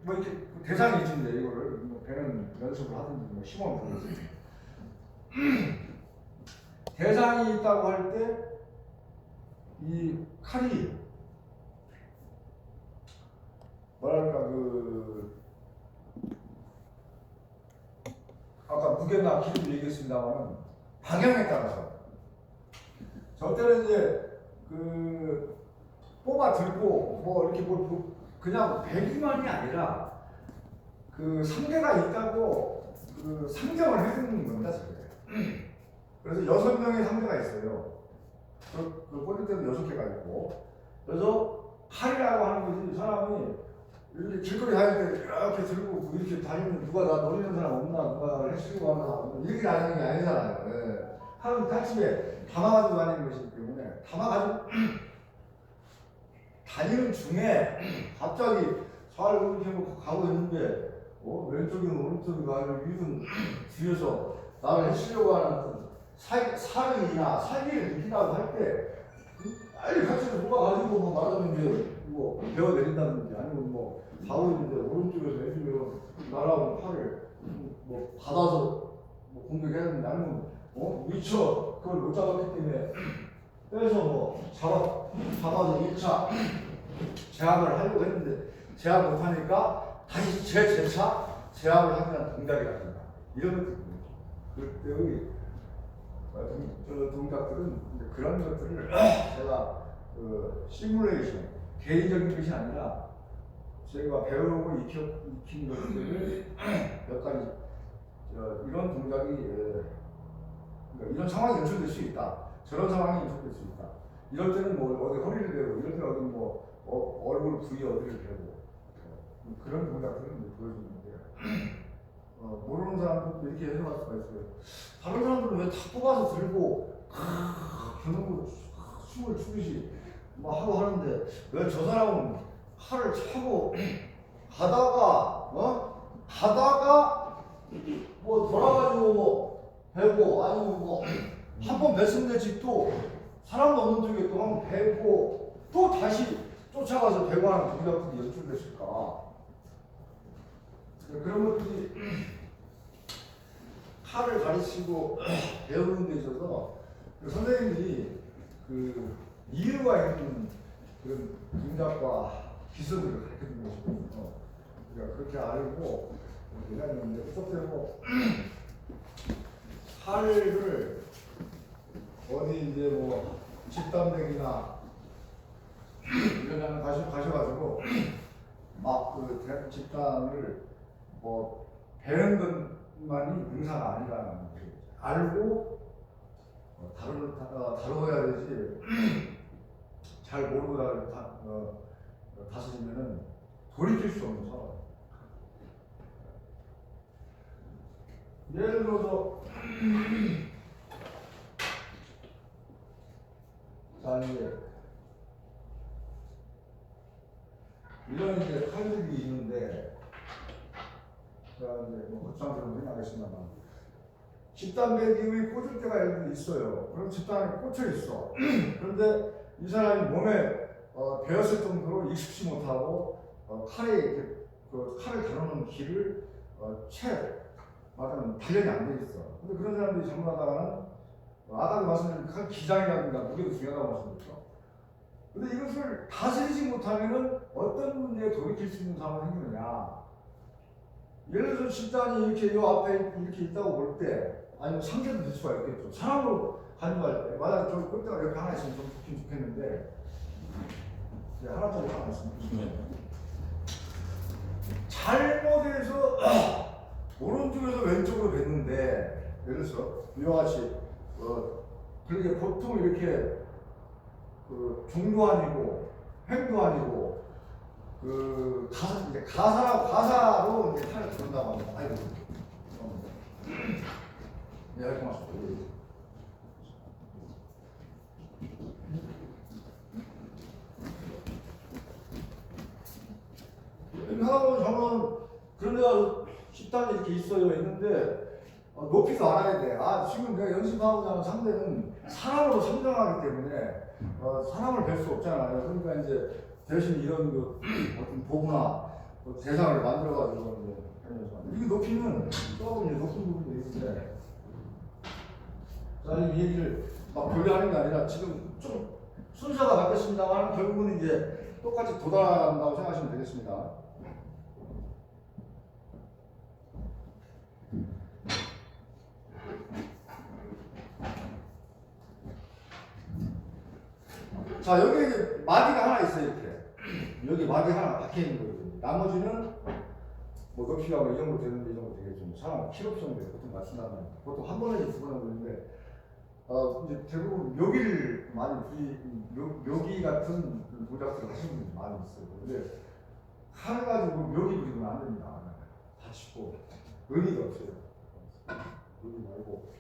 뭐 이렇게 대상이 있는데 이거를 뭐 배는 연습을 하든지 뭐 시범을 보든지 대상이 있다고 할 때 이 칼이 뭐랄까 아까 무게나 길이도 얘기했습니다만 방향에 따라서 저 때는 이제 뽑아 들고 뭐 이렇게 그냥 배기만이 아니라 상대가 있다고 상정을 해주는 겁니다. 그래서 6명의 상대가 있어요. 꽂을 때도 6개가 있고. 그래서 칼이라고 하는 것이 사람이 이렇게 길거리 다닐 때 이렇게 들고 이렇게 다니면 누가 나 노리는 사람 없나, 누가 해치려고 하나, 이렇게 다니는 게 아니잖아요. 네. 칼은 칼집에 담아가지고 다니는 것이기 때문에 담아가지고 다니는 중에 갑자기 잘 이렇게 가고 있는데 왼쪽이든 오른쪽이든 아니면 위든 뒤에서 나를 해치려고 하는 살인이나 살기를 느낀다고 할 때 빨리 같이 누가 가지고 뭐 말하면 이제 뭐 베어 내린다든지 아니면 뭐 가고 있는데 오른쪽에서 왼쪽으로 날아오는 팔을 뭐 받아서 뭐 공격해야 되는데 아니면 미처 그걸 못 잡았기 때문에 빼서 뭐 잡아서 1차 제압을 하려고 했는데 제압 못하니까 다시 재차 제압을 하는 동작이라든가 이런 것들입니다. 그때의 동작들은 그런 것들을 제가 시뮬레이션 개인적인 것이 아니라 제가 배우고 익힌 것들을 몇 가지 이런 동작이 이런 상황이 연출될 수 있다. 저런 상황이 연출될 수 있다. 이럴 때는 뭐 어디 허리를 대고 이럴 때는 어디 뭐 얼굴 부위 어디를 대고 그런 동작들은 보여주는데 모르는 사람들도 이렇게 해석할 수가 있어요. 다른 사람들은 왜 다 뽑아서 들고 겨누고 춤을 추듯이 뭐 하고 하는데 왜 저 사람은 칼을 차고 가다가 뭐 돌아가지고 뭐 배고 아니면 뭐 한 번 뱄으면 되지 또 사람 없는 쪽에 또 한 번 배고 또 다시 쫓아가서 배고 하는 동작들이 연출됐을까? 그런 것들이 칼을 가르치고 배우는 데 있어서 선생님들이 이유가 있는 그런 동작과 기술을 가르쳐주는 것이거든요. 그러니까 그렇게 알고 대단했는데 어떻게 칼을 어디 이제 뭐 집단백이나 이런 데는 가셔가지고 막 집단을 뭐 배는 것만이 능사가 아니라는 걸 알고 다뤄야 되지 잘 모르고 다스리면은 돌이킬 수 없는 상황. 예를 들어서 자 이제 이런 이제 칼들이 있는데 자 이제 뭐 거창스러운 생각하겠습니다만 집단배기의 꽂을 때가 예를 들어 있어요. 그럼 집단에 꽂혀 있어. 그런데 이 사람이 몸에 베었을 정도로 익숙지 못하고 칼에 이렇게 칼을 다루는 길을 말하면 단련이 안 돼 있어. 근데 그런 사람들이 잘못하다가는 아까도 말씀드린 칼 기장이라든가 무게도 중요하다고 말씀드렸죠. 근데 이것을 다스리지 못하면은 어떤 문제에 돌이킬 수 있는 상황이 생기느냐. 예를 들어서 집단이 이렇게 요 앞에 이렇게 있다고 볼 때, 아니면 상대도 될 수가 있겠죠. 사람으로 간주할 때, 만약에 저 꼴대가 옆에 하나 있으면 좀 좋긴 좋겠는데, 하나짜리 하나 있으면. 잘못해서 오른쪽에서 왼쪽으로 뱉는데, 예를 들어서 이와 같이, 그렇게 보통 이렇게 종도 아니고, 횡도 아니고, 가사로 이제 칼을 부른다고 합니다. 아이고. 네, 고맙습니다. 하나는 저는 그런 데가 식당이 이렇게 있어요. 있는데, 높이도 알아야 돼. 지금 내가 연습하고자 하는 상대는 사람으로 선정하기 때문에, 사람을 뵐 수 없잖아요. 그러니까 이제 대신 이런 어떤 도구나 그 대상을 만들어가지고 이제 이게 높이는 조금 이제 높은 부분도 있는데, 자, 이 얘기를 막 분리하는 게 아니라 지금 좀 순서가 바뀌었습니다만 결국은 이제 똑같이 도달한다고 생각하시면 되겠습니다. 자, 여기 이제 마디가 하나 있어요, 이렇게. 여기 마디 하나 박혀 있는 거거든요. 나머지는 뭐 높이가 뭐 이 정도 되는데 이 정도 되겠죠. 사람 필요성인데 보통 맞춘단 말이에요. 보통 한 번에 두 번에 보는데, 이제 대부분 묘기를 많이 묘기 같은 도작들을 하시는 분이 많이 있어요. 근데 칼 가지고 묘기 부리면 안 됩니다. 다치고 의미가 없어요. 의미 말고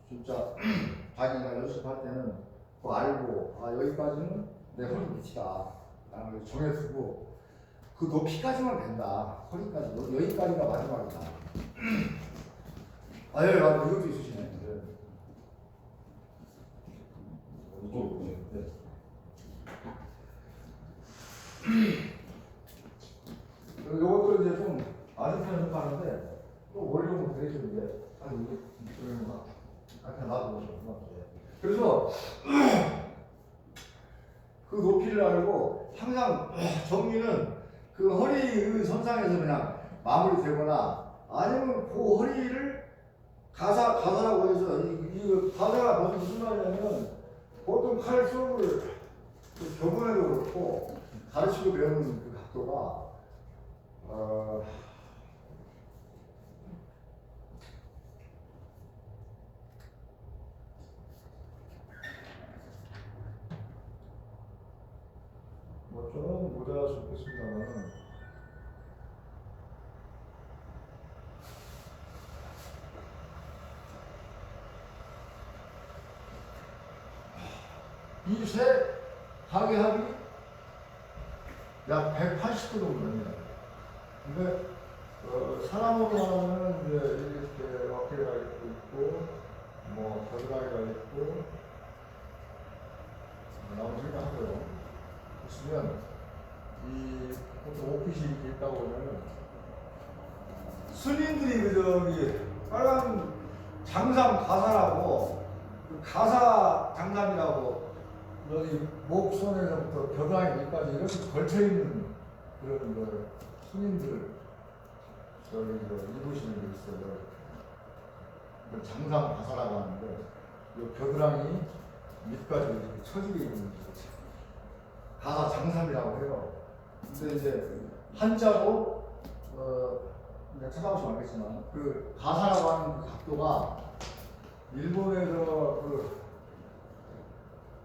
진짜 자기가 연습할 때는 뭐 알고 여기까지는 내 허리 밑이다 라는 걸 정해두고 그 높이까지만 된다. 허리까지 여기까지가 마지막이다. 예, 이것도 있으시네. 네. 이것도 이제 좀 아직까지 좀 하는데 또 원료는 되게 좋은데 나도 그래서 그 높이를 알고 항상 정리는 그 허리의 선상에서 그냥 마무리되거나 아니면 그 허리를 가사라고 해서 이 가사가 무슨 말이냐면 보통 칼 수업을 교본에도 그렇고 가르치고 배우는 그 각도가 뭐 좀 모자랄 수 있겠습니다만 이 세 가계합이 약 180도 정도 됩니다. 근데 사람으로 하면 이제 이렇게 어깨가 있고 뭐 겨드랑이가 있고 나머지 생각하고요. 있으면 이 보통 오핏이 이렇게 있다고 보면은 스님들이 그 저기 빨간 장삼 가사라고 그 가사 장삼이라고 여기 목 손에서부터 겨드랑이 밑까지 이렇게 걸쳐 있는 그런 걸 스님들 저기 입으시는 게 있어요. 그 장삼 가사라고 하는데 이 겨드랑이 밑까지 이렇게 처지게 있는 거죠. 가사 장삼이라고 해요. 근데 이제 한자로 내가 찾아보시면 알겠지만 그 가사라고 하는 그 각도가 일본에서 그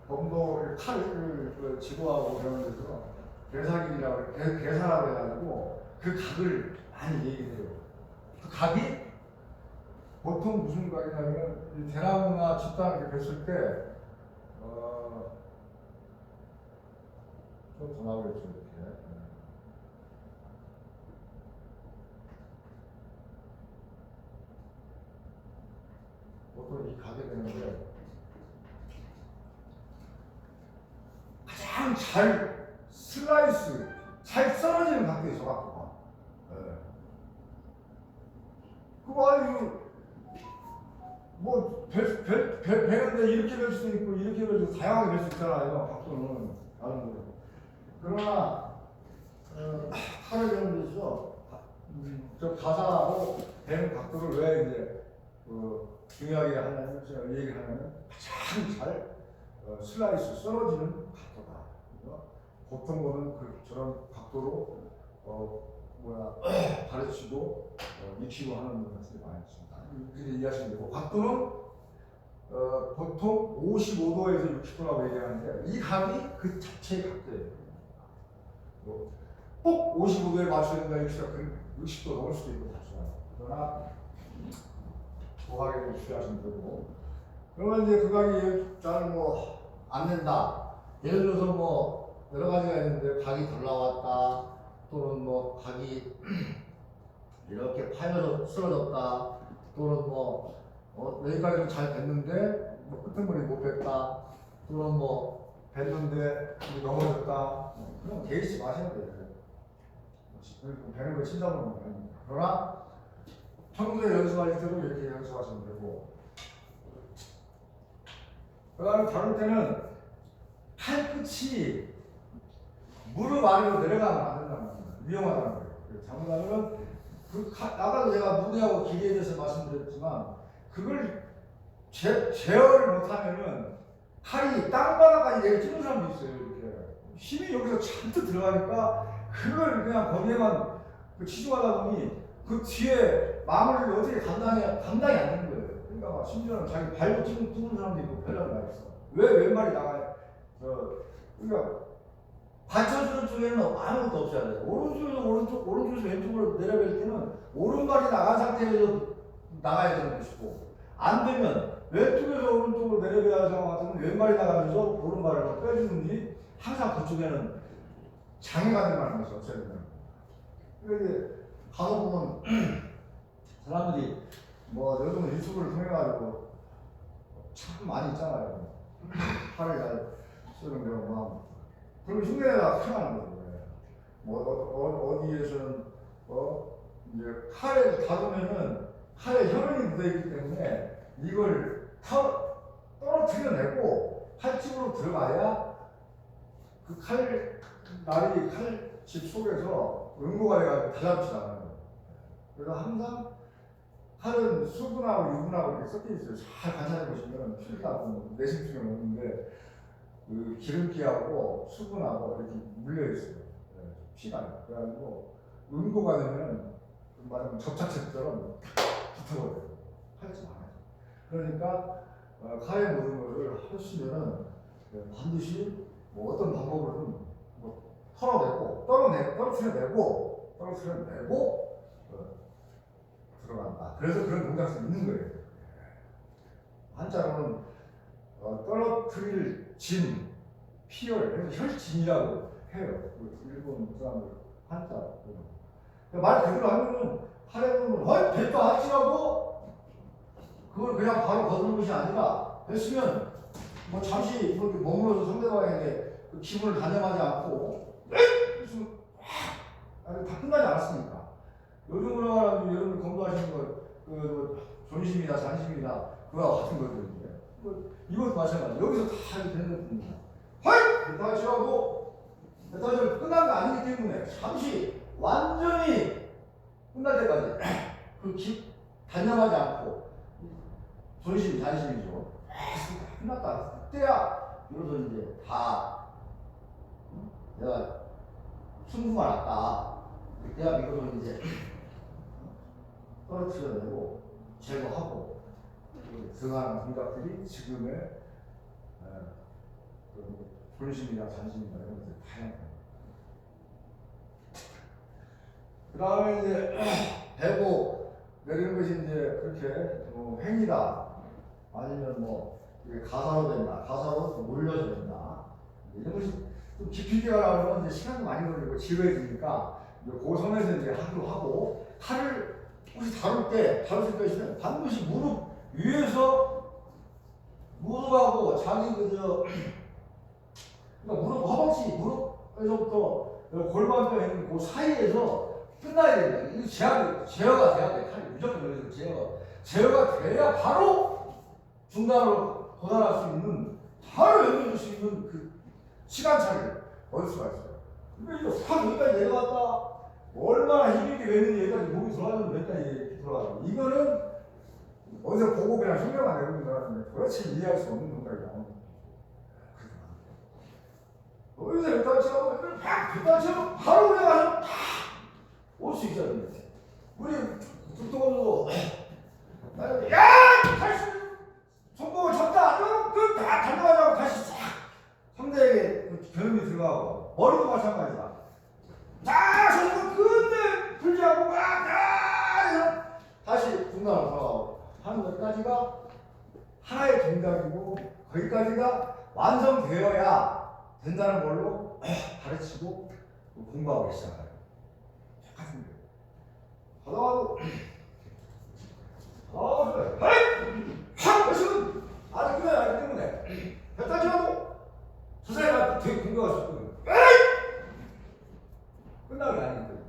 범도 칼을 지도하고 그러는 데서 괴사길이라고 괴사라고 해가지고 그 각을 많이 얘기해요. 그 각이 보통 무슨 각이냐면 대나무나 집단 이렇게 뵀을 때 좀 더 나오겠죠 이렇게. 보통 이 각이 되는데 가장 잘 슬라이스, 잘 썰어지는 각도에 저 각도가. 그거 아니고 뭐 배는데 이렇게 될 수도 있고 이렇게 될 수도 다양하게 될 수 있잖아요. 각도는 다른 거죠. 그러나 칼을 배우는 데서 저 가사하고 배는 각도를 왜 이제 중요하게 하냐면 제가 얘기를 하면 가장 잘 슬라이스 썰어지는 각도다. 보통 거는 저런 각도로 가르치고 익히고 하는 것들이 많이 있습니다. 이렇게 이해하시면 되고 각도는 보통 55도에서 60도라고 얘기하는데 이 각이 그 자체의 각도예요. 꼭 55도에 맞춰야 된다 60도 넘을 수도 있고 그렇죠. 그러나 고각에 좀 주의하시면 되고 그러면 이제 그 각이 잘 뭐 안 된다. 예를 들어서 뭐 여러 가지가 있는데 각이 덜 나왔다 또는 뭐 각이 이렇게 파여서 쓰러졌다 또는 뭐 여기까지는 잘 됐는데 뭐 끄트머리 못 뺐다 또는 뭐 뺐는데 넘어졌다 그럼 개의치 마셔야 돼요. 배는 거 친다고 하는 거예요. 그러나 평소에 연습할 때도 이렇게 연습하시면 되고, 그 다음에 다룰 때는 팔끝이 무릎 아래로 내려가면 안 된다는 겁니다. 위험하다는 거예요. 잘못하면 아까도 제가 무게하고 기계에 대해서 말씀드렸지만 그걸 제어를 못하면은 칼이 땅바닥까지 내려 찌는 사람도 있어요. 이렇게 힘이 여기서 잔뜩 들어가니까 그걸 그냥 거기에만 치중하다 보니 그 뒤에 마무리를 어떻게 감당이 안 되는 거예요. 그러니까 심지어는 자기 발도 찌는 사람도 있고 별로 나 있어. 왜 왼발이 나가요? 그러니까 받쳐주는 쪽에는 아무것도 없어야 돼요. 오른쪽에서 왼쪽으로 내려갈 때는 오른발이 나간 상태에서 나가야 되는 것이고, 안 되면 왼쪽에서 오른쪽으로 내려가야 하는 상황 같으면 왼발이 나가면서 오른발을 빼주는지 항상 그쪽에는 장애가 된다는 것이 없어야 된다는 거예요. 그러니까 가서 보면 사람들이 뭐 요즘 유튜브를 통해가지고 참 많이 있잖아요. 팔을 잘 쓰는 경우가. 그러면 흉내내다가 큰일 나는 거죠. 어디에서는 이제 칼을 다루면은 칼에 혈흔이 묻어있기 때문에 이걸 떨어뜨려내고 칼집으로 들어가야 그 칼집 속에서 응고가 돼가지고 달라붙지 않아요. 그래서 항상 칼은 수분하고 유분하고 이렇게 섞여 있어요. 잘 관찰해 보시면 필요하고 내심 중에 없는데 그 기름기하고 수분하고 이렇게 물려 있어요. 피가. 그래가지고 응고가 되면 말하면 접착제처럼 붙어버려요. 칼집 안에. 그러니까 칼에 묻은 거를 하시면은 반드시 뭐 어떤 방법으로든 뭐 떨어뜨려내고 들어간다. 그래서 그런 동작이 있는 거예요. 한자로는 떨어뜨릴 진, 피열, 그래서 혈진이라고 해요. 일본 사람들 한자. 말 그대로 하면은 칼에 보면 됐다 하시라고 그걸 그냥 바로 거두는 것이 아니라 됐으면 뭐 잠시 이렇게 머물러서 상대방에게 그 기분을 단념하지 않고 무슨 다 끝나지 않았으니까. 요즘으로 말하면 여러분들 공부하시는 거 존심이나 잔심이나 그거와 같은 것들인데 이것도 마찬가지. 여기서 다 되는 겁니다. 됐다 하시라고 됐다 하시라고 끝난 게 아니기 때문에 잠시 완전히 끝날 때까지 단념하지 않고 존심, 잔심이죠. 끝났다. 그때야 비로소 이제 다 내가 승부가 났다. 그때야 비로소 이제 떨어뜨려내고 제거하고 들어가는 동작들이 지금의 존심이나 잔심이나 이런 것들이 다양해요. 그 다음에 이제 배고 내리는 것이 이제 그렇게 행위다. 아니면 뭐 가사로 된다. 가사로 몰려서 된다. 이런 것이 좀 깊이 들어가면 이제 시간도 많이 걸리고 지루해지니까 그 선에서 이제 하기로 하고 칼을 혹시 다루실 것이면 반드시 무릎 위에서 무릎하고 자기 그러니까 무릎 허벅지 무릎에서부터 골반뼈 있는 그 사이에서 끝나야 된다. 이거 제어가 돼야 돼. 칼이 무조건 그래서 제어가 돼야 바로 중단으로 도달할 수 있는 바로 연결할 수 있는 그 시간차를 얻을 수가 있어요. 근데 이거 싹 여기까지 내려갔다 얼마나 힘있게 냈는지 여기까지 몸이 들어가면 여기까지 이렇게 들어가요. 이거는 어디서 보고 그냥 흉내만 내는 거라는데 도대체 이해할 수 없는 동작이 나오는 거예요. 어디서 일단 치라고 일단 치면 바로 올라가서 올 수 있잖아요. 우리 죽도가도 야! 다시 손목을 쳤다! 다 달려가자고 다시 싹 상대에게 겨눈이 들어가고 머리도 마찬가지다. 자! 손목을 근데 풀지 않고 다시 중간으로 돌아가고 하는 것까지가 하나의 동작이고 거기까지가 완성되어야 된다는 걸로 가르치고 공부하고 시작해요. 똑같은 거예요. 확! 하시면 아주 끝나야 하기 때문에 뱉다지 말고 저 사람한테 되게 공격할 수 있거든요. 끝나는 게 아니기 때문에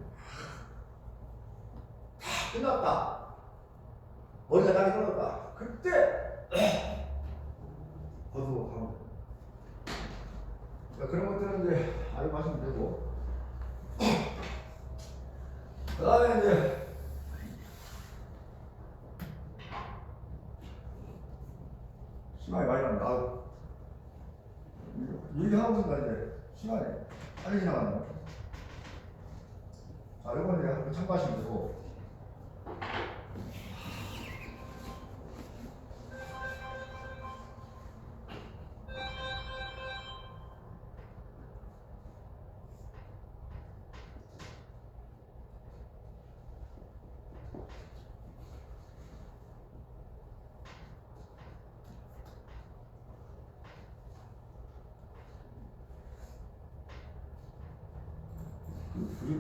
끝났다. 머리가 다 끝났다. 그때 거두고 가면 돼. 그런 것들은 이제 알고 하시면 되고. 그 다음에 이제 시간이 많이 난다. 얘기하고 있으니까 이제 시간이 빨리 지나가네요. 자, 이번 이제 한번 참고하시면 되고.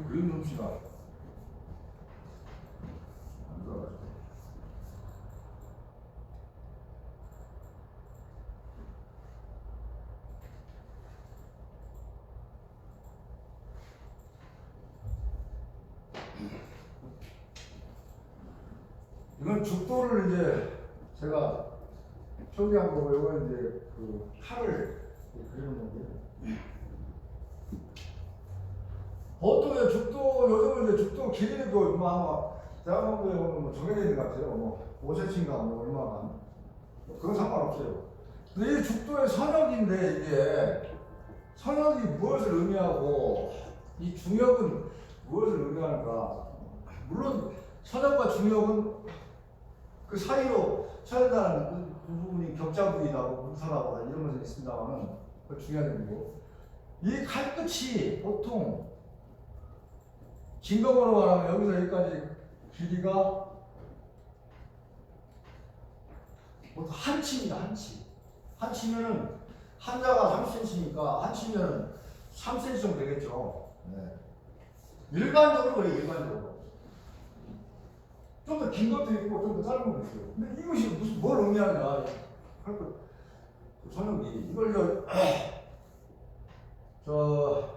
그림 솜씨가 안 들어가지고. 이건 죽도를 이제 제가 표기한 거고, 이건 이제 그 칼을 그리는 건데. 보통 죽도, 요즘은 이제 죽도 길이도 아마 대학원도에 보면 뭐 정해져 있는 것 같아요. 뭐 5cm인가 뭐 얼마간. 그건 상관없어요. 근데 이 죽도의 선역인데, 이게 선역이 무엇을 의미하고 이 중역은 무엇을 의미하는가. 물론 선역과 중역은 그 사이로 쳐낸다는 그 부분이 격자부위라고 문서라고 이런 것이 있습니다만은 그 중요한 점이고, 이 칼끝이 보통 진검으로 말하면 여기서 여기까지 길이가 보통 한 치입니다. 한 치. 한 치면은 한자가 30cm니까 한 치면은 3cm 정도 되겠죠. 네. 일반적으로 그래요. 일반적으로. 좀 더 긴 것도 있고 좀 더 짧은 것도 있어요. 근데 이것이 무슨 뭘 의미하냐. 선영이 이걸 저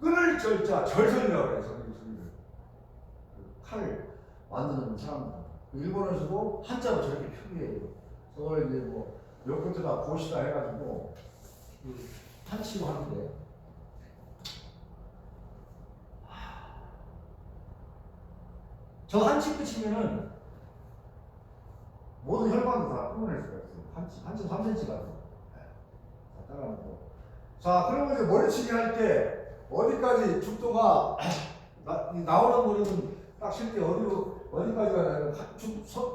끈을 절자 절선이라고 해요. 칼을 만드는 사람들. 일본에서도 한자로 저렇게 표기해요. 그걸 이제 뭐 몇 군데다 고시다 해가지고 한치로 하는데, 저 한치 끝이면은 모든 혈관도 다 끊어낼 수가 있어요. 한치 3cm 가지고. 자, 따라하고. 자, 그러면 이제 머리치기 할 때 어디까지 죽도가 나오는 머리는 딱 칠 때 어디까지 가냐면,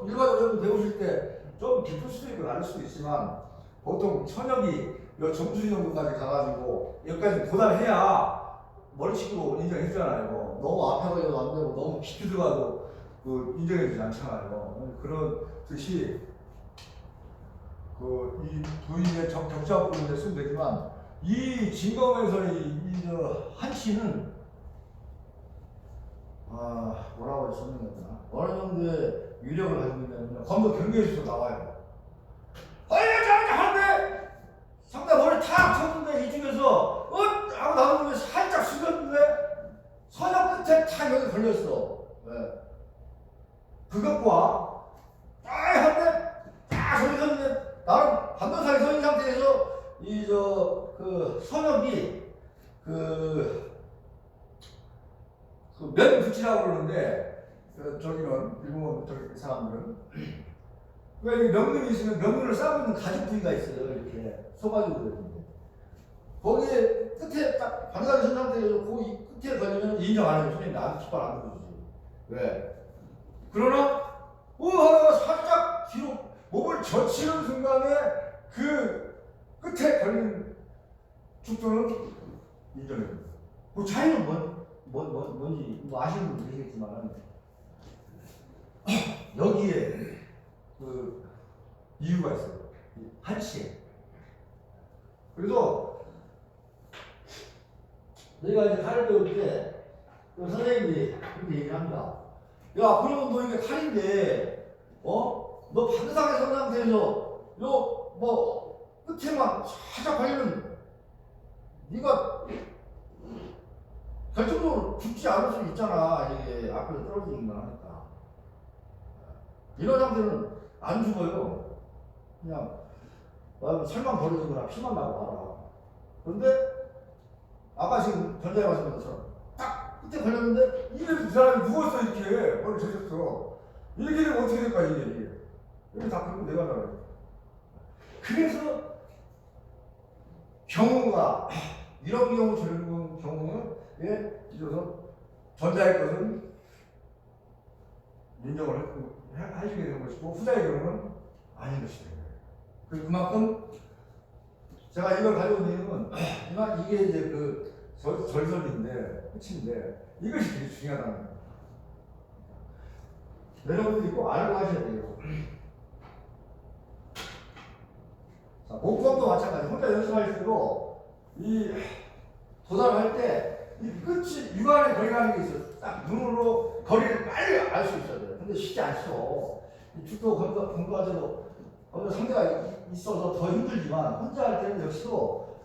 일반적으로 배우실 때 좀 깊을 수도 있고 낮을 수도 있지만, 보통 천역이 요 정수리 정도까지 가가지고 여기까지 도달해야 머리치기로 인정해주잖아요. 너무 앞에 가려도 안 되고 너무 깊이 들어가도 그 인정해주지 않잖아요. 그런 듯이 그 이 부위의 격자 부분을 쓰면 되지만, 이 진검에서의 한치는 뭐라고 설명했나? 어느 정도의 위력을 가지고 있냐면 검도 경계에서도 나와요. 한데 상대 머리 탁 쳤는데 이 중에서 하고 나오는데 살짝 숙였는데 선역 끝에 탁 여기 걸렸어. 네. 그것과 한데 딱 소리 쳤는데 나는 반도상에 서 있는 상태에서 그 선역이 면붙이라고 그러는데, 저기는 일본 저기 사람들은 왜 명륜이 있으면 명륜을 싸고 있는 가죽 부위가 있어요. 이렇게 소가죽으로 되는데 거기에 끝에 딱 반사를 선 상태에서 거기 끝에 걸리면 인정 안 해요. 손님이 나한테 깃발 안 들어주지. 왜? 그러나 하다가 살짝 뒤로 몸을 젖히는 순간에 그 끝에 걸린 죽도는 인정해요. 그 차이는 뭔지 뭐 아시는 분도 계시겠지만, 여기에 그 이유가 있어요. 한치에. 그래서 내가 이제 칼을 배울 때 선생님이 그렇게 얘기를 합니다. 야, 그러면 너 이게 칼인데 너 반사의 선 상태에서 뭐 끝에만 살짝 걸리면 네가 결정적으로 죽지 않을 수 있잖아. 이게 앞에서 떨어지기만 하니까. 이런 상태는 안 죽어요. 그냥 설만 벌어지거나 피만 나고 말아. 그런데 아까 지금 전자에 말씀드린 것처럼 딱 끝에 걸렸는데 이게 그 사람이 누웠어. 이렇게 머리 젖었어. 이렇게 되면 어떻게 될까 이게. 이게 다 그리고 내가 나가요. 그래서 경우가 이런 경우 저런 경우는 있어서 전자의 것은 인정을 해주게 되는 것이고 후자의 경우는 아닌 것이 되는 거예요. 그만큼 제가 이걸 가져온 이유는 이게 이제 그 절선인데 끝인데 이것이 되게 중요하다는 거예요. 여러분들이 꼭 알고 하셔야 돼요. 자, 목공도 마찬가지. 혼자 연습할수록 이 도달할 때 이 끝이 육안에 거리가 게 있어요. 딱 눈으로 거리를 빨리 알 수 있어야 돼요. 근데 쉽지 않죠. 이 축도 공부하셔도 어느 상대가 있어서 더 힘들지만 혼자 할 때는 역시도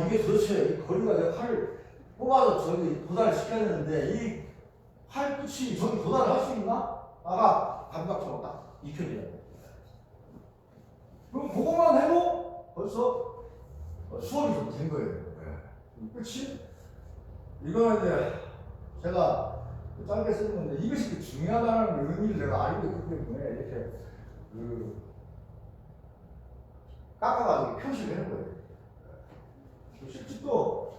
이게 도대체 이 거리가 내 팔을 뽑아서 저기 도달시켜야 되는데 이 팔 끝이 저기 도달을 할 수 있나? 아까 감각처럼 딱 익혀져야 돼. 그럼 그것만 해도 벌써 수업이 좀 된 거예요. 끝이 이거는 이제 제가 짧게 쓰는 건데 이것이 중요하다는 의미를 내가 알고 있기 때문에 이렇게 깎아가지고 표시를 해놓은 거예요. 실제로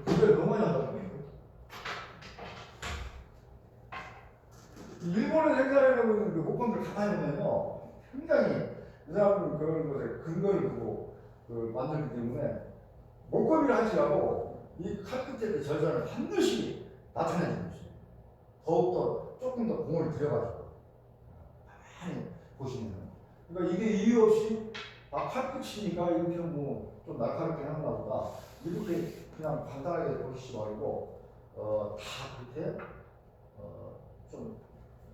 그걸 너무 많이 한다는 거예요. 일본에서 행사하려고 있는 그 목건들 가만히 보면요, 굉장히 이 사람들은 그런 것에 근거를 두고 만들기 때문에 목건이를 하시라고 이 칼끝의 절선을 반드시 나타내는 것이에요. 더욱더 조금 더 공을 들여가지고 가만히 보시면, 그러니까 이게 이유 없이 칼끝이니까 이렇게 뭐 좀 날카롭게 하는가 보다 이렇게 그냥 간단하게 보시지 말고 다 그렇게 좀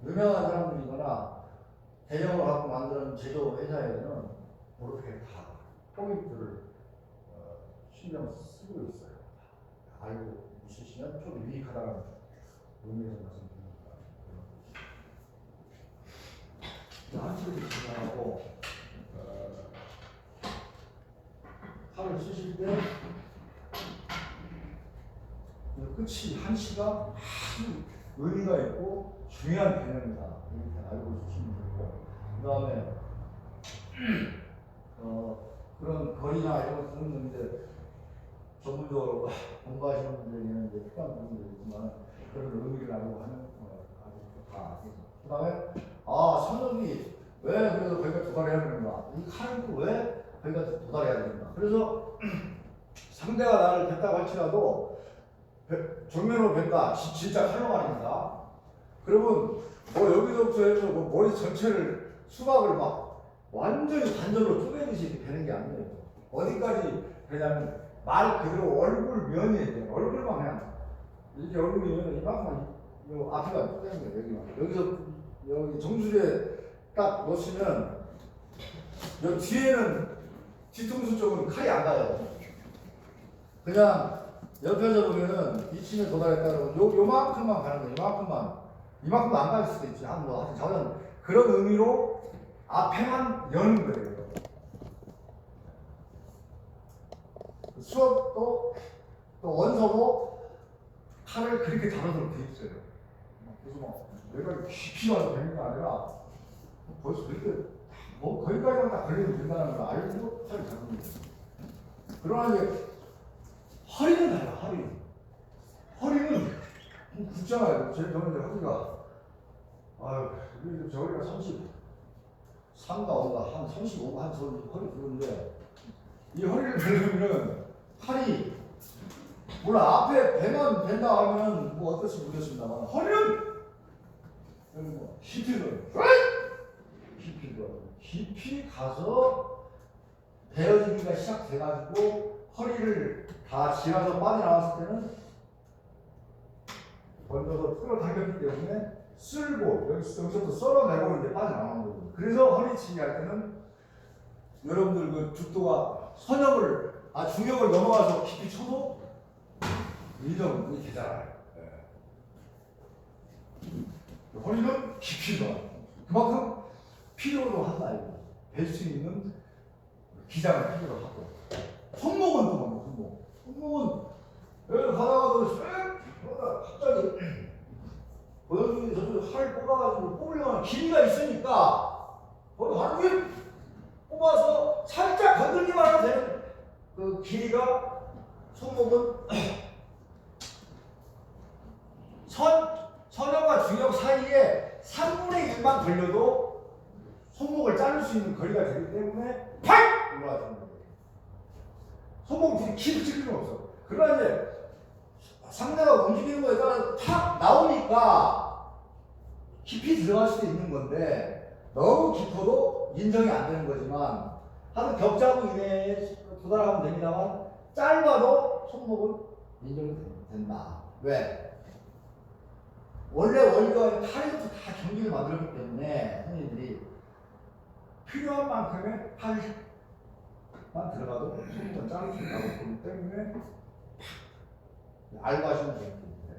유명한 사람들이거나 대형을 갖고 만드는 제조 회사에는 그렇게 다 포인트를 신경 쓰고 있어요. 알고 있으시면 좀 유익하다는 의미에서 말씀드립니다. 한치를 진행하고 칼을 쓰실 때 끝이 한치가 아주 의미가 있고 중요한 개념이다. 이렇게 알고 있으시면 되고, 그 다음에 그런 거리나 이런 거 쓰는 이제 전문적으로 공부하시는 분들에게는 이제 필요한 부분들이 있지만 그런 의미를 알고 하는 아주 좋다. 그 다음에 선역이 왜 그래서 거기가 도달해야 되는가? 이 칼은 왜 거기가 도달해야 되는가? 그래서 상대가 나를 뱉다고 할지라도 정면으로 뱉다 진짜 칼로 말입니다. 그러면 여기서부터 해서 머리 전체를 수박을 막 완전히 단전으로 쪼개듯이 되는 게 아니에요. 어디까지 되냐면 말 그대로 얼굴면이 돼요. 얼굴만 그냥 이렇게 얼굴이면 이만큼만 요 앞에가 쪼개는 거예요. 여기서 여기 정수리에 딱 놓으시면 요 뒤에는 뒤통수 쪽은 칼이 안 가요. 그냥 옆에서 보면은 이쯤에 도달했다고 요만큼만 가는 거예요. 이만큼도 안 갈 수도 있지. 저는 그런 의미로 앞에만 여는 거예요. 수업도 또 원서도 칼을 그렇게 다루도록 돼 있어요. 그래서 내가 깊이 와서 되는 게 아니라 벌써 그렇게 거기까지만 다 걸리면 된다는 걸 알고 칼을 다루는 거예요. 그러나 이제 허리는 달라. 허리는 굳잖아요. 제일 저는 이제 허리가 저 허리가 33가 5가 한 35가 한 저 허리 들었는데 이 허리를 들으면은 팔이 몰라 앞에 배만 된다 하면 뭐 어떨지 모르겠습니다만 허리는 뭐 깊이 가서 베어지기가 시작돼가지고 허리를 다 지나서 빠져나왔을 때는 먼저서 틀어 당겼기 때문에 쓸고 여기서부터 썰어내고 이제 빠져나오는 거죠. 그래서 허리치기 할 때는 여러분들 그 죽도가 중역을 넘어가서 깊이 쳐도 일정은 이렇게 자라요. 허리는 깊이 가. 그만큼 필요로 한다 이거. 뵐 수 있는 기장을 필요로 하고. 손목은 또 뭐, 손목은 여기 가다가도 갑자기 여기 저쪽 활 뽑아가지고 뽑으려면 길이가 있으니까 거기 활 위에 뽑아서 살짝 건들기만 하면 되는 그 길이가 손목은 선역과 중역 사이에 3분의 1만 걸려도 손목을 자를 수 있는 거리가 되기 때문에 팍! 올라가는 거예요. 손목이 길을 칠 필요는 없어. 그러나 이제 상대가 움직이는 거에 따라 탁 나오니까 깊이 들어갈 수도 있는 건데 너무 깊어도 인정이 안 되는 거지만 한 격자구 이내에 도달하면 됩니다만 짧아도 손목은 인정이 된다. 왜? 원래 원리가 팔부터 다 경기를 만들었기 때문에 선생님들이 필요한 만큼의 팔만 들어가도 손목은 자를 수 있다고 보기 때문에 알고 하시면 되겠습니다.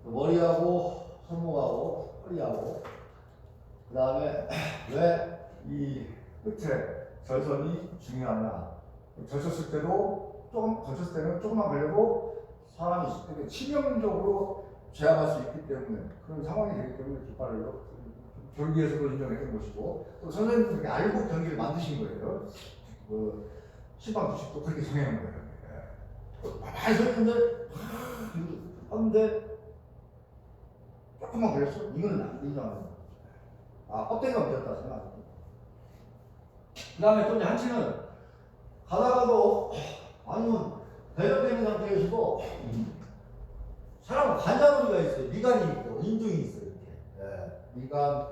머리하고 손목하고 허리하고 그 다음에 왜 이 끝에 절선이 중요하냐. 절쳤을 때도 절쳤을 때는 조금만 걸려도 사람이 되게 치명적으로 제압할 수 있기 때문에 그런 상황이 되기 때문에 깃발을 경기에서도 인정했던 것이고 또 선생님들이 알고 경기를 만드신 거예요. 그 심판 규칙도 그렇게 정해놓은 거예요. 많이 서 있는데 하는데 조금만 걸렸어? 이거는 안 인정하는 거야. 껍데기가 걸렸다 생각하고. 그 다음에 또 이제 한치는 가다가도 아니면 배정되는 상태에서도 사람은 관자놀이가 있어요. 미간이 있고 인중이 있어요. 이렇게. 미간,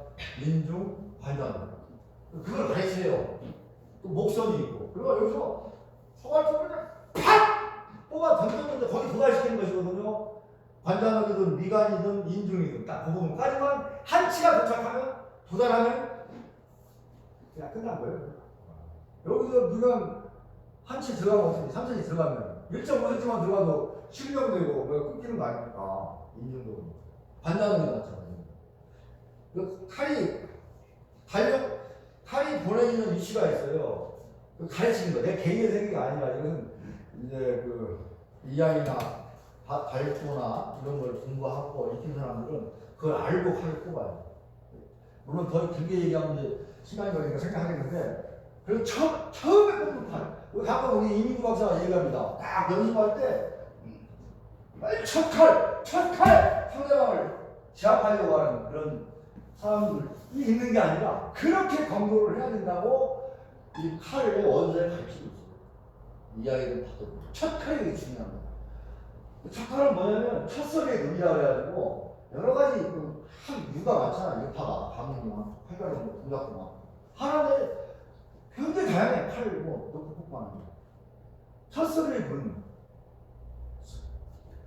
인중, 관자놀이. 그걸 가르쳐요. 또 목선이 있고. 그리고 여기서 소갈톱을 팍! 뽑아 던졌는데 거기 도달시키는 것이거든요. 관자놀이든 미간이든 인중이든 딱 그 부분까지만 한치가 도달하면 그냥 끝난 거예요. 여기서 미간 한치 들어가면 어떻게 3cm 들어가면 1.5cm만 들어가도 실명되고 끊기는 거 아닙니까? 인중도 관자놀이 같잖아요. 그 칼이 보내지는 위치가 있어요. 그 가르치는 거. 내 개인의 생각이 아니라 이것은 이제 그 이하이나 발포나 이런 걸 공부하고 익힌 사람들은 그걸 알고 칼을 뽑아요. 물론 더 길게 얘기하면 이제 시간이 걸리니까 생각하겠는데 그래서 처음에 뽑는 칼. 가끔 우리 이민구 박사가 얘기합니다. 딱 연습할 때 첫 칼 상대방을 제압하려고 하는 그런 사람들이 있는 게 아니라 그렇게 검도를 해야 된다고 이 칼의 원리를 가르치고 있어요. 이야기를 봐도 첫 칼이 중요합니다. 첫 칼은 뭐냐면 첫설의 눈이라고 해가지고 여러 가지 유가 많잖아. 유파가 방문이나 활발한 동작도 하나에 굉장히 다양해. 칼을 넣고 폭발하는 거. 첫설의 눈.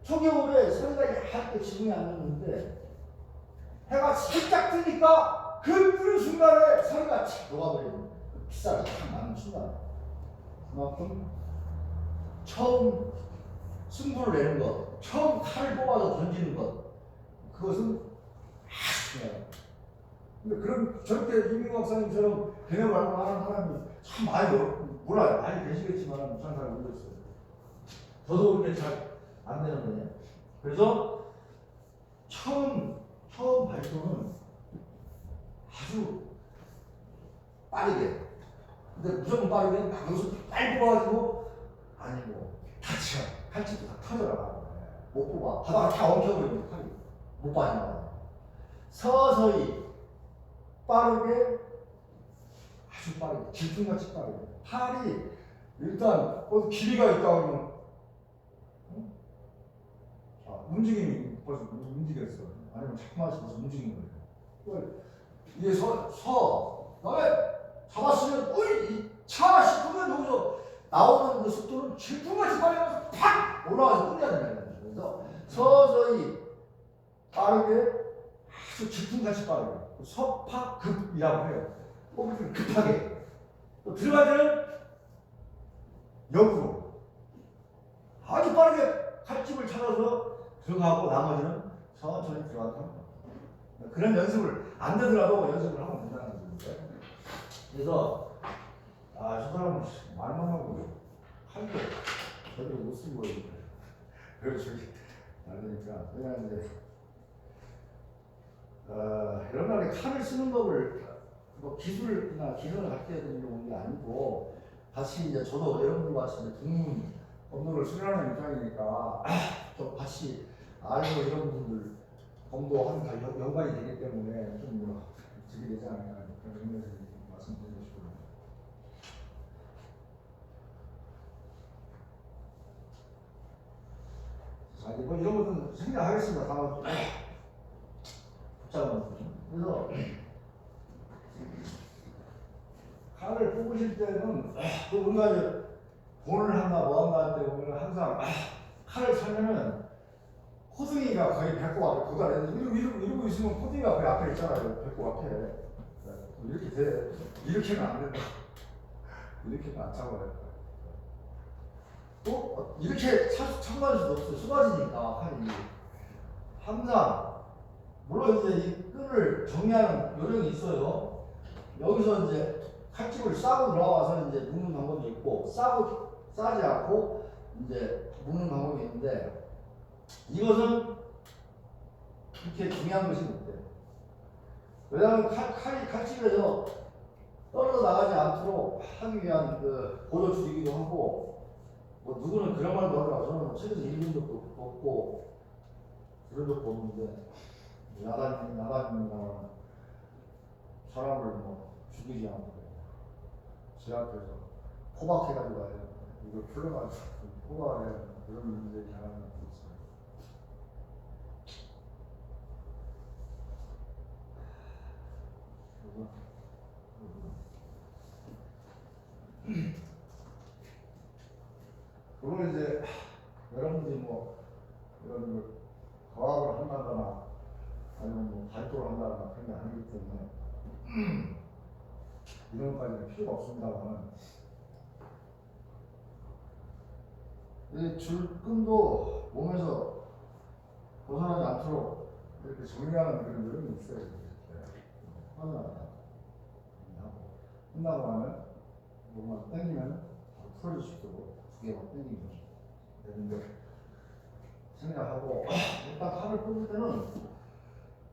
초겨울에 소리가 얇게 지붕이 안 났는데 해가 살짝 뜨니까 그 뜨는 순간에 소리가 착 녹아버리는 피살이 탁 나는 순간. 그만큼 처음 승부를 내는 것, 처음 칼을 뽑아서 던지는 것, 그것은 아주 중요해요. 근데 저렇게 이민구 박사님처럼 개념을 알고 하는 사람이 참 많이 몰라요. 많이 계시겠지만 잘 모르겠어요. 저도 그렇게 잘 안 되는 거예요. 그래서 처음 발표는 아주 빠르게. 근데 무조건 빠르게 막 여기서 빨리 뽑아가지고 아니고 다쳐. 팔찌도 다 터져나가는 거예요. 못 뽑아. 하다가 다 엉켜버리는 칼이. 못 빠져나가요. 서서히 빠르게 아주 빠르게 질풍같이 빠르게 팔이 일단 길이가 있다 그러면 움직임이 벌써 움직였어. 아니면 자꾸만 벌써 움직이는 거예요. 이게 그다음에 잡았으면 이 차 싶으면 여기서 나오는 그 속도는 질풍같이 빨리 가서 팍 올라가서 끝내야 된다는 거예요. 그래서 서서히 빠르게 아주 질풍같이 빠르게 서파급이라고 해요. 급하게 또 들어갈 때는 역으로 아주 빠르게 칼집을 찾아서 들어가고 나머지는 천천히 들어가는 겁니다. 그런 연습을 안 되더라도 연습을 하면 된다는 거죠. 그래서 저 사람은 말만 하고 칼도 제대로 못 쓰고 그래서 저기 안 되니까 그냥 이제 여러분들이 칼을 쓰는 법을 뭐 기술이나 기능을 갖게 되는 게 아니고 같이 이제 저도 여러분들 같이 국민 법률을 수련하는 입장이니까 좀 같이 알고 이런 부분들 검도하는 다 연관이 되기 때문에 좀 드리게 되지 않을까 그런 의미에서 말씀드리고 싶어요. 자, 이제 뭐 이런 것은 생략하겠습니다. 다음 복잡한 것. 그래서 칼을 뽑으실 때는 우리가 이제 돈을 한다 뭐 한다 할 때 보면 항상 칼을 차면은 호등이가 거의 배꼽 앞에 도달해. 이러고 있으면 호등이가 거의 앞에 있잖아요. 배꼽 앞에. 이렇게 돼. 이렇게는 안 된다. 이렇게는 안 잡아요. 또 이렇게 참고할 수도 없어요. 쏟아지니까 칼이. 항상 물론 이제 이 끈을 정리하는 요령이 있어요. 여기서 이제 칼집을 싸고 들어와서 이제 묶는 방법이 있고 싸지 않고 이제 묶는 방법이 있는데 이것은 그렇게 중요한 것이 없대요. 왜냐하면 칼집에서 떨어져 나가지 않도록 하기 위한 그 보조줄이기도 하고 뭐 누구는 그런 말도 하더라고요. 저는 뭐 책에서 읽은 적도 없고 그런 적도 없는데 야단이나 사람을 뭐 죽이지 않고 제 앞에서 포박해가지고 와요. 이걸 풀러가지고 포박을 해야 그런 문제를 당하는 것도 있어요. 그러면 이제 여러분들이 뭐 이런 과학을 한다거나 아니면 뭐 발도를 한다거나 그런 게 아니기 때문에 이런 것까지는 필요가 없습니다만 이 줄끈도 몸에서 벗어나지 않도록 이렇게 정리하는 그런 요령이 있어요. 하고 끝나고 나면 몸만 당기면 풀어질 수 있도록 두 개만 당기면 되는데 생각하고 일단 칼을 뽑을 때는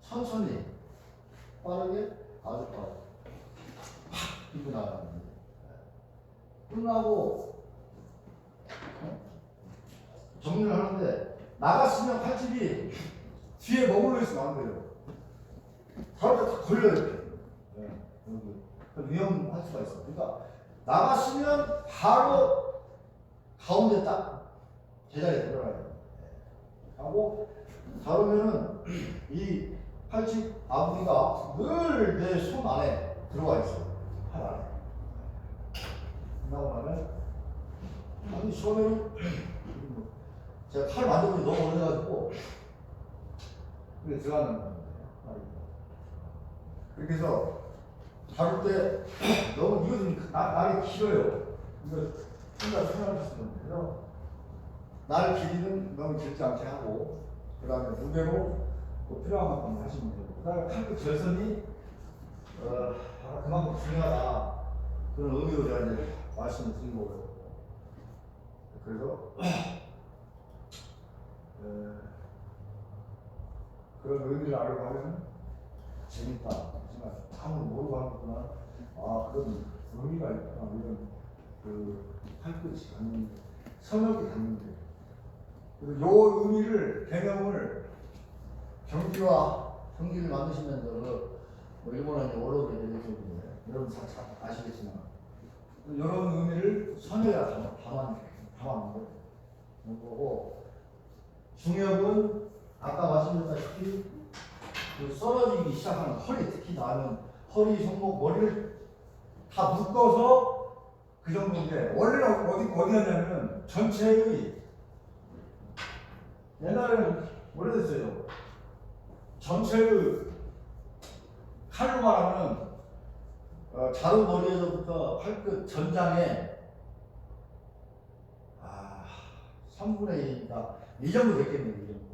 천천히 빠르게 아주 빠르게 팍 밀고 나가는 거예요. 끝나고 정리를 하는데 나갔으면 칼집이 뒤에 머물러 있으면 안 돼요. 다른 데다 걸려야 돼요. 위험할 수가 있어. 그러니까 나갔으면 바로 가운데 딱 제자리에 들어가야 돼요. 하고 다루면은 이 팔집 아부리가 늘 내 손 안에 들어와 있어요. 팔 안에. 끝나고 나면 아니 처음에는 제가 칼 만져보니 너무 오래돼가지고 그게 들어가는 겁니다. 그렇게 해서 다룰 때 너무 이거 좀 날이 길어요. 이거 혼자 생각하시면 돼요. 날 길이는 너무 길지 않게 하고 그 다음에 무게로 필요한 만큼 하시면 돼요. 그 다음에 칼끝 절선이 그만큼 중요하다 그런 의미로 제가 이제 말씀을 드린 거고요. 그래서 그런 의미를 알고 하면 재밌다. 정말 아무도 모르고 하는구나. 그런 의미가 있구나. 이런 그 칼끝이 갖는 성역이 갖는 게. 그래서 요 의미를 개념을 경기를 만드시면서 뭐 일본어는 원어로 얘기해주는데 여러분 다 아시겠지만 이런 의미를 선여야 담아는 거고 중역은 아까 말씀드렸다시피 그 썰어지기 시작하는 허리 특히 나면 허리, 손목, 머리를 다 묶어서 그 정도인데 원래는 어디였냐면 전체의 옛날에는 오래됐어요. 전체를 칼로 말하면 자루 머리에서부터 팔끝 전장에 3분의 1이니까 이 정도 됐겠네요. 이 정도.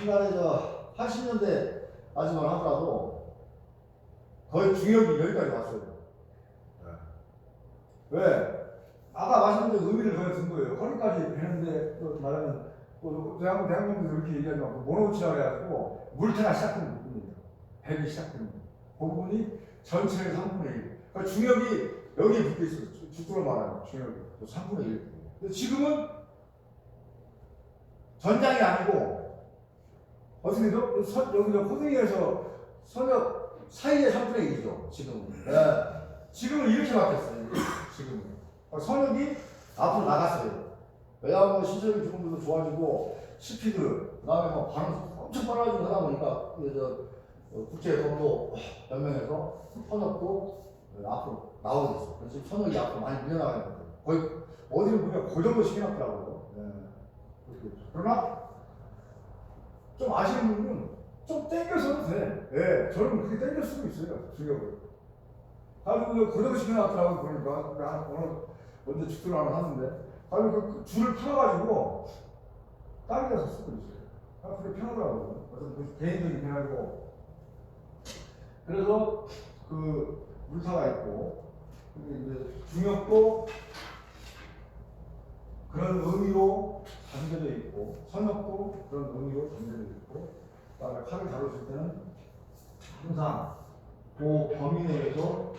옛날에 80년대 까지만 하더라도 거의 중역이 여기까지 왔어요. 왜? 아까 말씀드린 의미를 거의 든 거예요. 허리까지 베는데 또 말하면 대학병들도 그렇게 얘기하지만 모노치라고 해가지고 물태가 시작되는 부분이에요. 뱀이 시작되는 부분. 그 부분이 전체의 3분의 1. 그러니까 중역이 여기에 붙어 있어요. 죽도록 말하면 중역이 3분의 1. 근데 지금은 전장이 아니고 어떻게 되죠? 여기 호등에서 선역 사이의 3분의 1이죠. 지금은. 네. 지금은 이렇게 바뀌었어요. 지금은. 선역이 앞으로 나갔어요. 왜냐하면 시설이 조금 더 좋아지고 스피드, 그 다음에 뭐 반응 엄청 빨라지고 하다 보니까 국제선도 연맹에서 선역도 앞으로 나오게 됐어. 그래서 선역이 앞으로 많이 밀려나가는 거예요. 거의 어디를 보면 그 정도씩 해놨더라고요. 네. 그러나 좀 아시는 분은 좀 땡겨서도 돼. 네. 저는 그렇게 땡길 수도 있어요. 중력을. 가지고 그 정도씩 해놨더라고요. 그러니까 먼저 축구를 하는데 그 줄을 풀어가지고 당겨서 쓰고 있어요. 그게 편하더라고요. 어떤 개인적인 편하고. 그래서 그 물타가 있고, 이제 중역도 그런 의미로 담겨져 있고, 선역도 그런 의미로 담겨져 있고, 그다음에 칼을 다뤘을 때는 항상 그 범위 내에서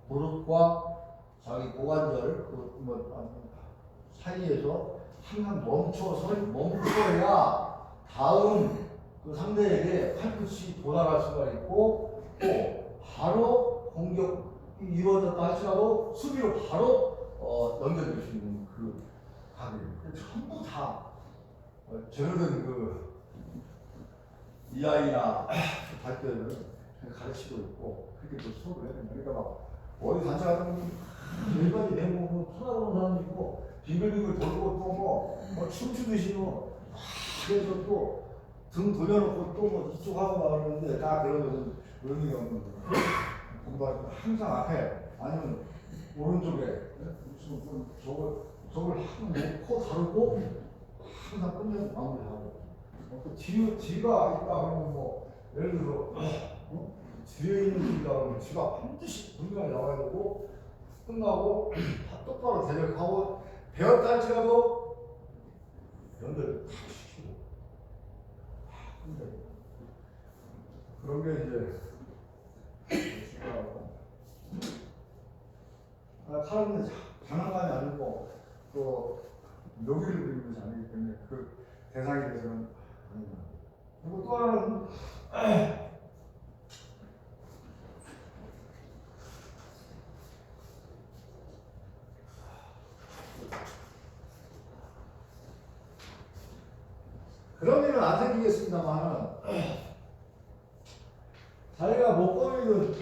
무릎과 자기 고관절 사이에서 항상 멈춰야 다음 그 상대에게 팔끝이 도달할 수가 있고 또 바로 공격이 이루어졌다 할지라도 수비로 바로 연결될 수 있는 그 각이에요. 전부 다 제대로된 그 이아이나 발달을 가르치고 있고 그렇게 또 수업을 해야 된다. 그러니까 막 어디 단체 가면 일반이 내고 쳐다보는 사람도 있고 빙글빙글 돌고 또 춤추듯이 그래서 또 등 돌려놓고 또 이쪽 하고 나오는데 다 그런 것은 의미가 없는 거예요. 공부할 때 항상 앞에 아니면 오른쪽에 저걸 놓고 다루고 항상 끝내고 마무리하고 또 뒤가 있다 그러면 예를 들어 뒤에 있는 뒤가 그러면 뒤가 반드시 분명히 나와야 되고 끝나고 다 똑바로 대적하고 배웠다 할지라도 연결 다 시키고 그런 게 이제 중요하고 사람은 장난감이 아니고 또 묘기를 부리는 것이 아니기 때문에 그 대상에 대해서는 아닙니다. 그리고 또 하나는 그런 일은 안 생기겠습니다만 자기가 목검이든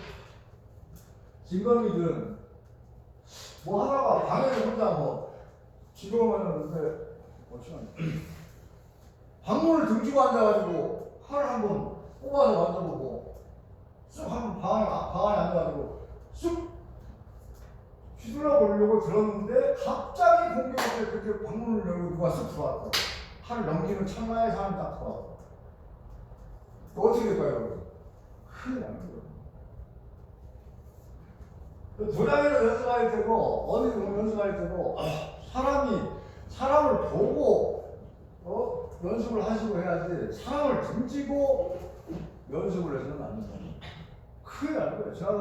진검이든 뭐 하다가 방에서 혼자 지금은 하는데 방문을 등지고 앉아가지고 칼을 한번 뽑아서 만져보고 쑥 한번 방 안에 앉아가지고 쑥 휘둘러 보려고 들었는데 갑자기 공격할 때 그렇게 방문을 열고 누가 쑥 들어왔다. 칼을 넘기는 찰나에 사람이 딱 들어왔다. 어떻게 될까요? 큰일 납니다. 도량에서 연습할 때고 어디 연습할 때도 사람을 보고 연습을 하시고 해야지 사람을 등지고 연습을 해서는 안 된다. 큰일 나는 거예요. 저 사람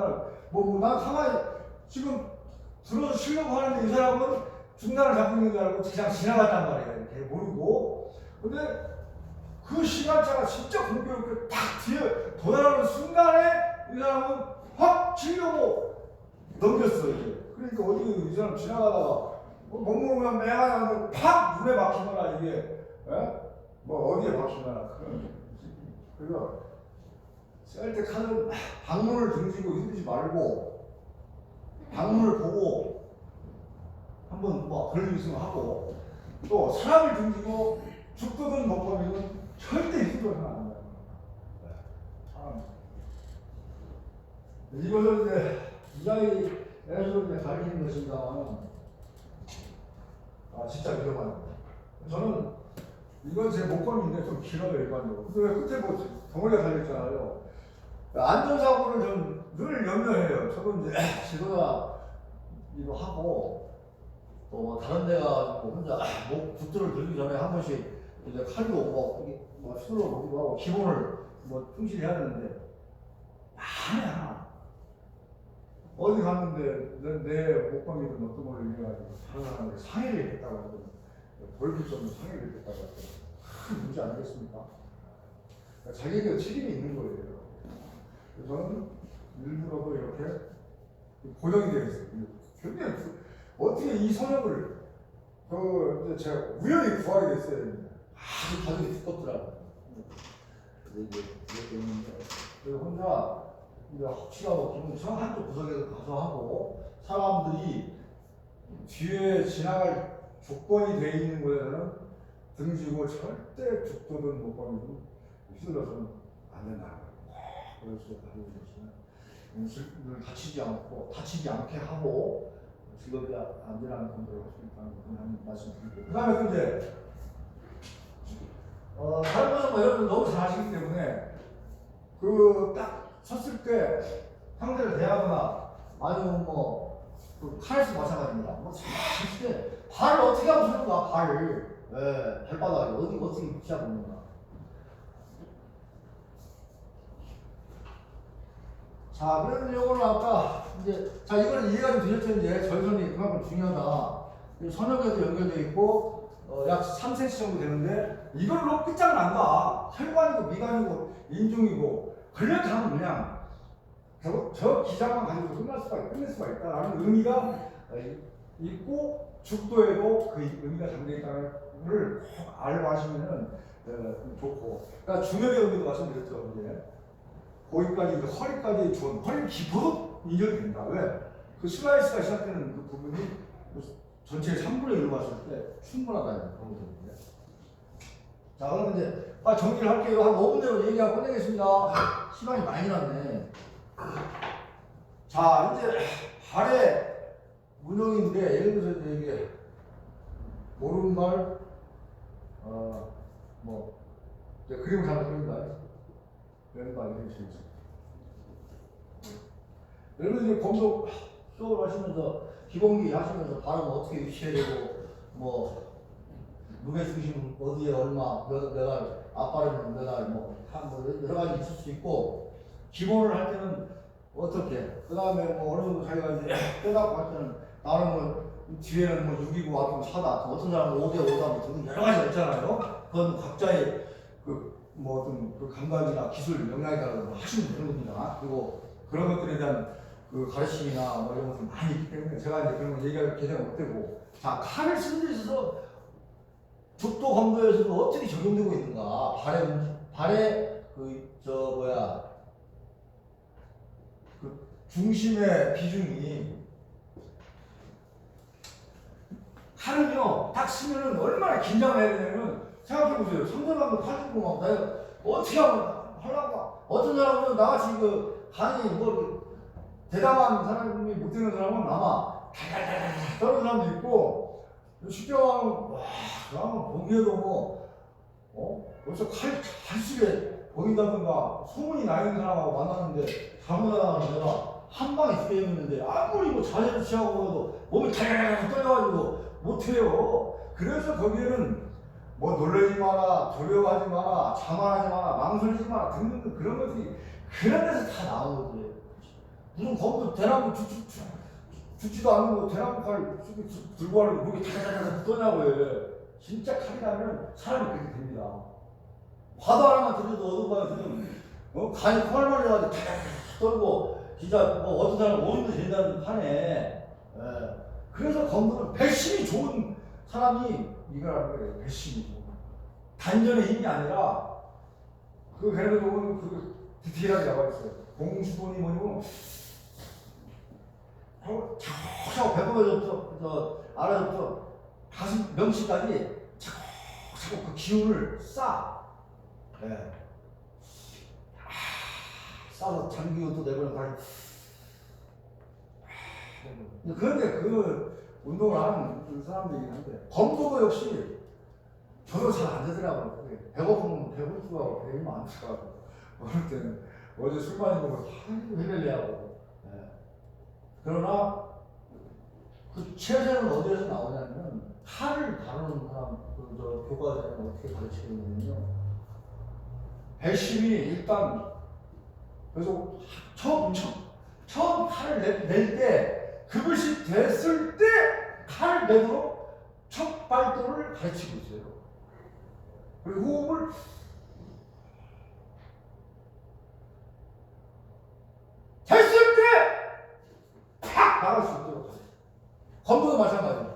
난 가만히 지금 들어서 치려고 하는데 이 사람은 중단을 잡고 있는 줄 알고 그냥 지나갔단 말이에요. 이렇게 모르고. 근데 그 시간차가 진짜 공교롭게 딱 뒤에 도달하는 순간에 이 사람은 확 치려고 넘겼어요. 그러니까 어디 이 사람 지나가다가 멍멍하면 매하면 팍 눈에 박히거나 이게 어디에 박히거나 그래서 쓸 때 칼은 방문을 등지고 힘들지 말고 방문을 보고 한번 걸릴 수 있으면 하고 또 사람을 등지고 죽도든 법범이든 절대 힘들어서는 안 돼요. 사람. 이것을 이제 이자에서 이제 가리키는 것입니다만, 진짜 위험한 거예요. 저는 이건 제 목걸이인데 좀 길어요 일반적으로. 근데 끝에 뭐 덩어리가 달려있잖아요. 안전사고를 좀 늘 염려해요. 저도 이제 지도자 일도 하고 또 다른 데가 뭐 혼자 목 붙들을 들기 전에 한 번씩 이제 칼도 뭐 휘둘러 보기도 하고 기본을 뭐 충실히 해야 되는데 하나 어디 갔는데 내 목방이든 어떤 걸 이래가지고 다른 사람한테 상해를 했다고 하거든. 돌릴 수 없는 상해를 했다고 하거든. 큰 문제 아니겠습니까? 그러니까 자기에게 책임이 있는 거예요. 그래서 저는 일부러도 이렇게 고정이 되어 있어요. 굉장히 어떻게 이 선역을 이제 제가 우연히 구하게 됐어요. 아주 가족이 두껍더라고요. 이제 이렇게 있는데 그래서 혼자 이제 혹시라도 기분 정 한쪽 구석에서 가서 하고 사람들이 뒤에 지나갈 조건이 돼 있는 거에는 등지고 절대 죽도든 목범이든 휘둘러서는 안 된다는 거예요. 그래서 가지고 계시면 다치지 않게 하고 직업이 안전한 건조를 할 수 있다는 그런 말씀드리고 그 다음에 이제 다른 것은 뭐 여러분 너무 잘 아시기 때문에 그 딱 섰을 때 상대를 대하거나 아니면 그 칼에서 마찬가지입니다. 때 발을 어떻게 하고 쓰는가 발을 발바닥에 어떻게 붙이고 있는가. 자, 그러면 이거는 아까 이거는 이해가 좀 되셨죠? 이제 절선이 그만큼 중요하다. 선역에도 연결되어 있고 약 3cm 정도 되는데 이걸로 끝장난다. 혈관이고 미관이고 인중이고 걸려가면 그냥 저 기장만 가지고 끝낼 수가 있다라는 의미가 있고 죽도에도 그 의미가 담겨 있다는 걸 꼭 알고 하시면은 좋고. 그러니까 중력의 의미도 말씀드렸죠. 이제 거기까지 허리까지 좋은 허리 깊어도 인정이 된다. 왜? 그 슬라이스가 시작되는 그 부분이 전체의 3분의 1로 봤을 때 충분하다는 그런 거거든요. 자, 그럼 이제 정리를 할게요. 한 5분 내로 얘기하고 끝내겠습니다. 시간이 많이 났네. 자, 이제 발의 운영인데 예를 들어서 이게 오른발 그림을 잘 그립니다. 왼발 이렇게 있습니다. 여러분 이제 검도 수업을 하시면서 기본기 하시면서 발음 어떻게 위치해야 되고 무게 중심 어디에 얼마 몇 알 앞발은 몇 알 여러 가지 있을 수 있고 기본을 할 때는 어떻게 그 다음에 어느 정도 자기가 이제 빼갖고 할 때는 나는 뒤에는 6이고 앞에는 4다 어떤 사람은 5대 5다 등 여러 가지가 있잖아요. 그건 각자의 어떤 그 감각이나 기술 역량에 따라서 하시면 되는 겁니다. 그리고 그런 것들에 대한 그 가르침이나 이런 것들 많이 있기 때문에 제가 이제 그런 거 얘기할 계제가 못 되고 자 칼을 쓰는 데 있어서 죽도 검도에서도 어떻게 적용되고 있는가 발의 중심의 비중이 칼은요 딱 쓰면은 얼마나 긴장을 해야 되냐면 생각해보세요. 상대방도 칼 들고 내가 어떻게 하려고 어떤 사람은 나같이 간이 대담한 사람이 못 되는 사람은 아마 달달달달 떠는 사람도 있고 쉽게 말하면 보기에도 벌써 칼집에 보인다든가 소문이 나 있는 사람하고 만났는데 잘못하다가 내가 한 방에 죽게 되었는데 아무리 자세를 취하고 해도 몸이 달달달 떨려가지고 못해요. 그래서 거기에는 놀라지 마라, 두려워하지 마라, 자만하지 마라, 망설이지 마라 등등 그런 것들이 그런 데서 다 나오는 거예요. 무슨 검도 대나무 죽지도 않는 거 대나무 칼 들고 하는 목이 다다다다 떠냐고요. 진짜 칼이 나면 사람이 그렇게 됩니다. 화도 하나만 들여도 어느 거야 지금 간이 펄펄해가지고 다다다다 떨고 진짜 어떤 사람은 오줌도 된다는 판에 그래서 검도는 배심이 좋은 사람이 이걸 하는 거예요. 배심이 좋은 단전의 힘이 아니라 걔네들 보면 디테일하게 나와 있어요. 공수본이 뭐냐면 저 배꼽에서부터 아래서부터 가슴 명치까지 자꾸 그 기운을 예. 싸서 장기운 또 내보내 다시. 그런데 그 운동을 하는 그 사람들이긴 한데 검도도 역시 저도 잘 안 되더라고요. 배고프면 배고프고 하고 배이면 안 차고 어느 때는 어제 술 많이 먹어서 하도 헤매려고. 예. 그러나 그 체제는 어디에서 나오냐면 칼을 다루는 사람 그 교과서에는 어떻게 가르치냐면요. 배심이 일단 그래서 처음 칼을 낼 때 그것이 됐을 때 칼을 내도록 첫 발도를 가르치고 있어요. 그리고 호흡을 됐을 때 팍 나갈 수 있도록. 검도도 마찬가지예요.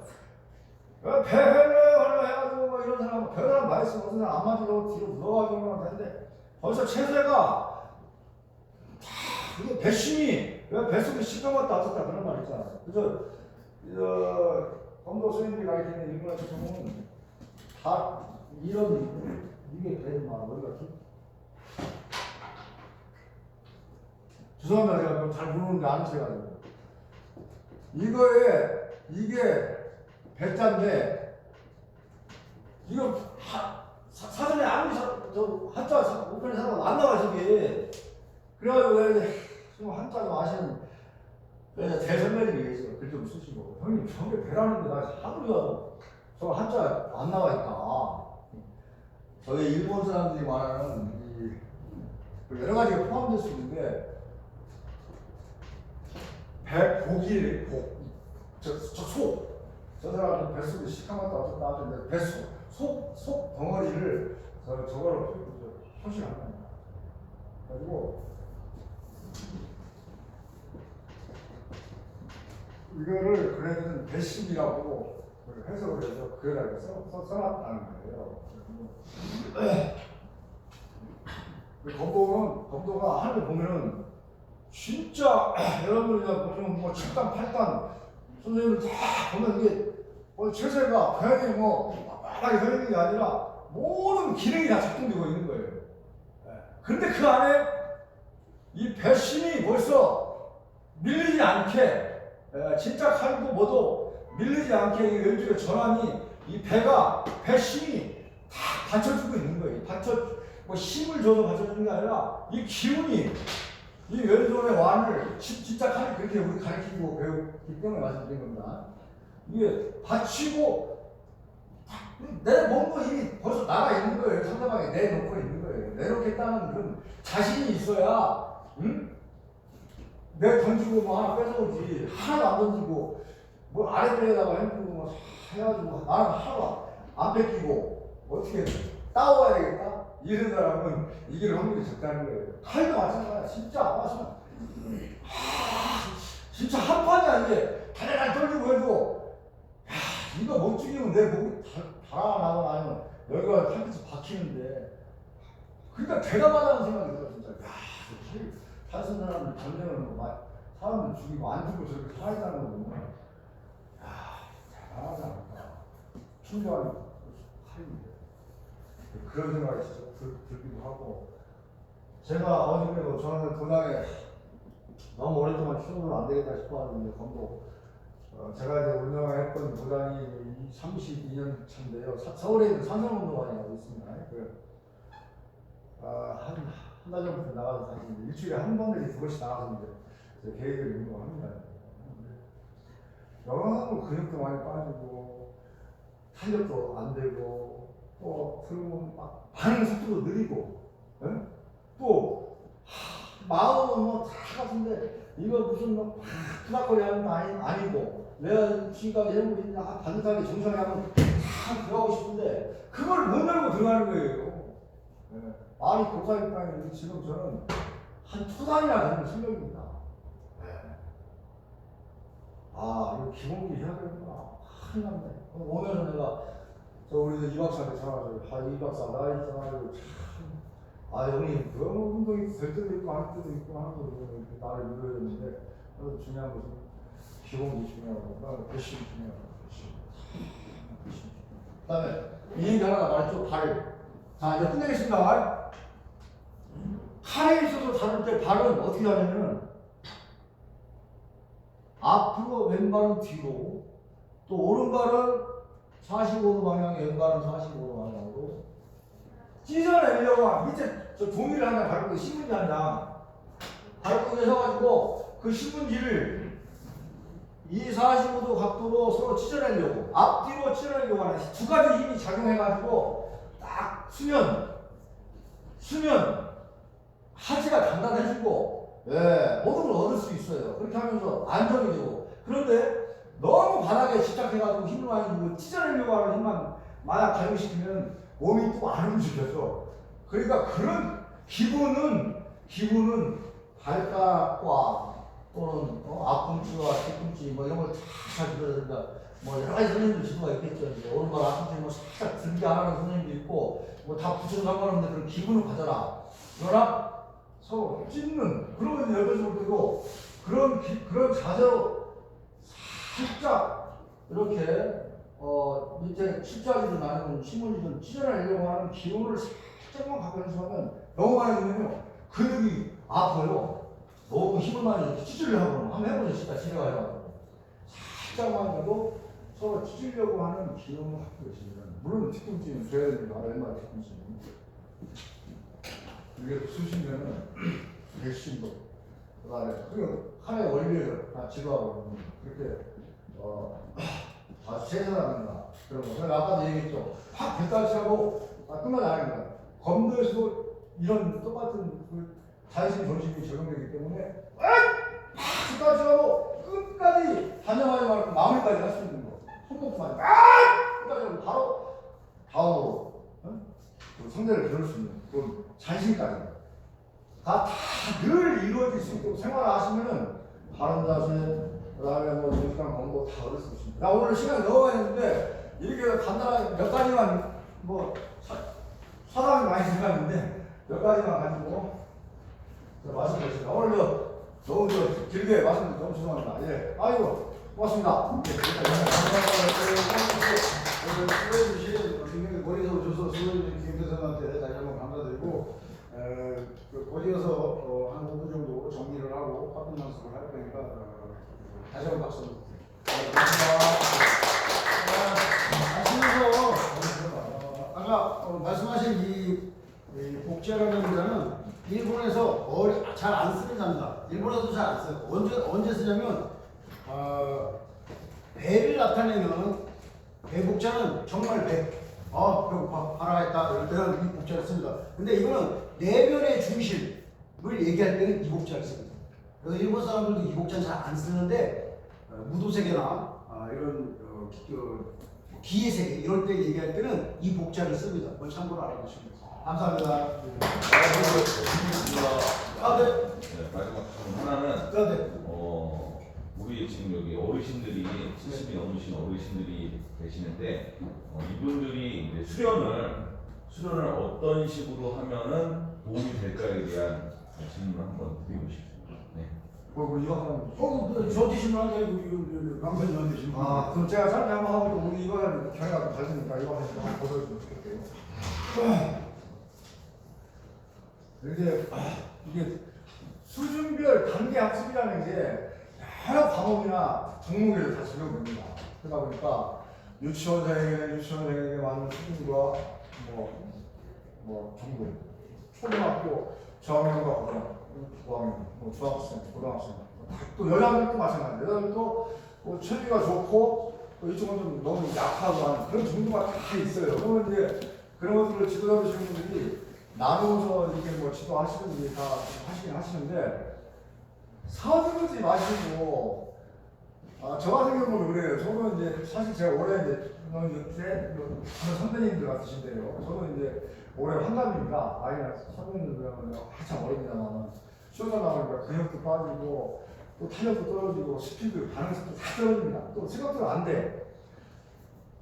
배를 해가지고 뭐 이런 사람 배를 많이 쓰고 어떤 사람 안 맞으려고 뒤로 누워가지고 하는데 벌써 체세가 이게 배심이 왜 뱃속에 신경 왔다 어쩌다 그런 말 있잖아요. 그래서 검도 선생님들이 가르치는 일본에서 보면 다 이런 이게 배는 막 어디 갔지? 죄송합니다. 제가 잘 모르는데 아는 척 해가지고 이게 배자인데 이거 사전에 아무리 저 한자 우편에 사람 안 나와 저기. 그래가지고 내가 한자도 아시는 대선배님이 계세요. 글 좀 쓰시고 형님 저게 배라는데 나 하루야 저 한자 안 나와있다. 저희 일본 사람들이 말하는 여러 가지가 포함될 수 있는데 배 고기 저 사람은 뱃속에 시커멓다 어쩌다 하는데 뱃속 속 덩어리를 저거로 표시를 한 겁니다. 그래가지고 이거를 그래는 배심이라고 해석을 해서 그래다 써놨다는 거예요. 검도가 하늘 보면은 진짜 여러분이 보시면 뭐 7단 8단 선생님을 다 보면 이게 뭐 체세가 괜히 뭐 빡빡하게 서 있는 게 아니라 모든 기능이 다 작동되고 있는 거예요. 그런데 그 안에 이 배심이 벌써 밀리지 않게 진짜 칼도 뭐도 밀리지 않게 이 왼쪽의 전환이 이 배심이 다 받쳐주고 있는 거예요. 뭐 힘을 줘서 받쳐주는 게 아니라 이 기운이 이 왼손의 완을 진짜 칼이 그렇게 우리 가르치고 배우기 때문에 말씀드린 겁니다. 이게 받치고 내 몸도 이미 벌써 나가 있는 거예요. 상대방에 내놓고 있는 거예요. 내놓겠다는 그런 자신이 있어야 내 던지고 뭐 하나 뺏어오지. 하나도 안 던지고 뭐 아랫배에다가 해주고 뭐 해가지고 나는 하나도 안 뺏기고 어떻게 따와야 되겠다? 이런 사람은 이길 확률이 적다는 거예요. 칼도 마찬가지야. 진짜 아파서 진짜 한 판이 아니게 달달달 떨리고 해도 이거 못 죽이면 내 목이 달아나거나 아니면 여기가 팔끝이 박히는데 그러니까 대담하다는 생각이 들어 진짜. 칼 쓴 사람들 전쟁을 사람들 죽이고 안 죽고 저렇게 살아있다는 거 보면 대단하지 않을까. 충분한 칼인데 그런 생각이 진짜 들기도 하고. 제가 어저께도 저는 도당에 너무 오랫동안 추억을 안 되겠다 싶어 하는데 검도 제가 이제 운영했던 도당이 32년 차인데요. 서울에 있는 산성운동관이라고 있습니다. 한 달 전부터 나가서 다니는데 일주일에 한 번 내지 두 번씩 나가서 이제 계획을 운동합니다. 영양도 근육도 많이 빠지고 탄력도 안 되고 그리고 막 반응 속도도 느리고 또 마음은 뭐 다 같은데 이거 무슨 뭐 투닥거리 하는 거 아니고 내가 지금까지 해보지 반듯하게 정상에 하면 다 들어가고 싶은데 그걸 못 열고 들어가는 거예요. 말이 고사했다니 지금 저는 한 초단이나 되는 실력입니다. 이거 기본기 해야 되는구나. 큰일 났네. 오늘은 내가 우리 이 박사한테 전화해서 이 박사 나 있잖아요. 형님 그런 운동이 될 때도 있고 안 될 때도 있고 하는 거 나를 믿어야 되는데 중요한 것은 기본기 중요하고 배심 중요하고 배심. 그 다음에 이 얘기 하나 말했죠. 발. 자, 이제 끝내겠습니다. 칼에 있어서 다룰 때 발은 어떻게 하냐면 앞으로 왼발은 뒤로 또 오른발은 45도 방향, 왼발은 45도 방향으로 찢어내려고 밑에 저 종이를 하나 밟고 신문지 하나 밟고 해서가지고 그 신문지를 이 45도 각도로 서로 찢어내려고 앞뒤로 찢어내려고 하는 두 가지 힘이 작용해가지고 딱 수면 하지가 단단해지고 모든 걸 얻을 수 있어요. 그렇게 하면서 안정이 되고 그런데 너무 바닥에 집착해가지고 힘을 많이 주고 찢어내려고 하는 힘만 만약 작용시키면 몸이 또 안 움직여져. 그러니까 그런 기분은 발가락과 또는 앞꿈치와 뒤꿈치 뭐 이런 걸 다 들어야 된다. 뭐 여러 가지 선생님들 지도가 있겠죠. 이제 오른발 앞꿈치 뭐 살짝 들게 하라는 선생님도 있고 뭐 다 붙여도 상관없는데 그런 기분을 가져라. 그러나 서로 찢는 그러면 여기서 그리고 그런 자세로 살짝 이렇게 밑에 십자지든 아니면 신문이든 찢어내려고 하는 기운을 살짝만 갖고 연습하면 너무 많이 들면요 근육이 아파요. 너무 힘을 많이 이렇게 찢으려고 하면 한번 해보죠. 진짜 집에 가요. 살짝만 해도 서로 찢으려고 하는 기운을 갖고 계시면 물론 뒤꿈치는 줘야 됩니다. 왼발 뒤꿈치는 이게 수시면은 백신도 그다음에 그 하나의 원리를 다 지도하고 그렇게 아주 세세합니다. 그리고 제가 아까도 얘기했죠. 확 뱃살치하고 끝나지 않습니다. 검도에서도 이런 똑같은 그 자의식 정신이 적용되기 때문에 확 뱃살치하고 끝까지 단념하지 말고 마무리까지 할 수 있는 거. 손목만 끝까지 하고 바로 다음으로 그 상대를 겨룰 수 있는 그런 자신까지 다 늘 이루어질 수 있도록 생활하시면은 바른 자세 그다음에 뭐 정직한 공부 다 얻을 수 있습니다. 나 오늘 시간이 너무 많이 했는데 이렇게 간단하게 몇 가지만 뭐 사람이 많이 생각했는데 몇 가지만 가지고 말씀드렸습니다. 오늘 너무 길게 말씀드려서 너무 죄송합니다. 예, 아이고 고맙습니다. 수고해주신 굉장히 멀리서 오셔서 수고해주신 김대선한테 다시 한번 감사드리고 거기에서 한 5분 정도 정리를 하고 화분 연습을 할 거니까 다시 한번 박수. 하시면서 아까 말씀하신 이 복제라는 문자는 일본에서 잘 안 쓰는 단어다. 일본에서도 잘 안 써요. 언제 쓰냐면 배를 나타내는 배 복자는 정말 배고파 하라 했다 이럴 때는 이 복자를 씁니다. 근데 이거는 내면의 중심을 얘기할 때는 이 복자를 씁니다. 그래서 일본 사람들도 이 복자는 잘 안 쓰는데 무도세계나 이런 기의 세계 이럴 때 얘기할 때는 이 복자를 씁니다. 그걸 참고로 알아두시면 감사합니다. 네, 마지막 하나는 네. 우리 지금 여기 어르신들이 70이 넘으신 어르신들이 계시는데 이분들이 이제 수련을 어떤 식으로 하면은 도움이 될까에 대한 질문을 한번 드리고 싶습니다. 네. 저 드시면 강사님 드시면 그럼 제가 짧게 한번 하고 우리 이거는 경향이 다르니까 이거 한번 보여주면 좋겠고요. 이게 수준별 단계 학습이라는 게 여러 과목이나 종목에서 다 적용됩니다. 그러다 보니까 유치원생에게 맞는 수준과 정도, 초등학교, 저학년과 고학년, 중학생, 고등학생, 또 여자들도 마찬가지예요. 여자들도 체비가 좋고 또 이쪽은 좀 너무 약하고 하는 그런 정도가 다 있어요. 그러면 이제 그런 것들을 지도 잡으시는 분들이 나누어서 이렇게 지도하시는 분들이 다 하시긴 하시는데 서두르지 마시고 저 같은 경우는 그래요. 저는 이제 사실 제가 올해 이제 선배님들 같으신데요. 저는 이제 올해 환갑입니다. 아이가 선배님들은 한참 어립니다만 시험을 나오니까 근육도 빠지고 또 탄력도 떨어지고 스피드, 반응 속도 다 떨어집니다. 또 생각대로 안 돼.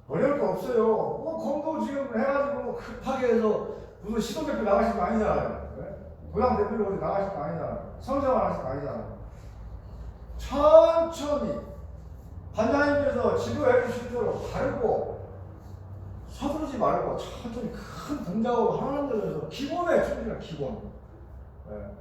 어려울 거 없어요. 검도 지금 해가지고 급하게 해서 무슨 시도대표 나가실 거 아니잖아요. 고향 대표로 어디 나가실 거 아니잖아요. 성장을 하실 거 아니잖아요. 천천히 관장님께서 지도해 주신 대로 바르고 서두르지 말고 천천히 큰 동작으로 하는 데서 기본에 충실한 기본. 예.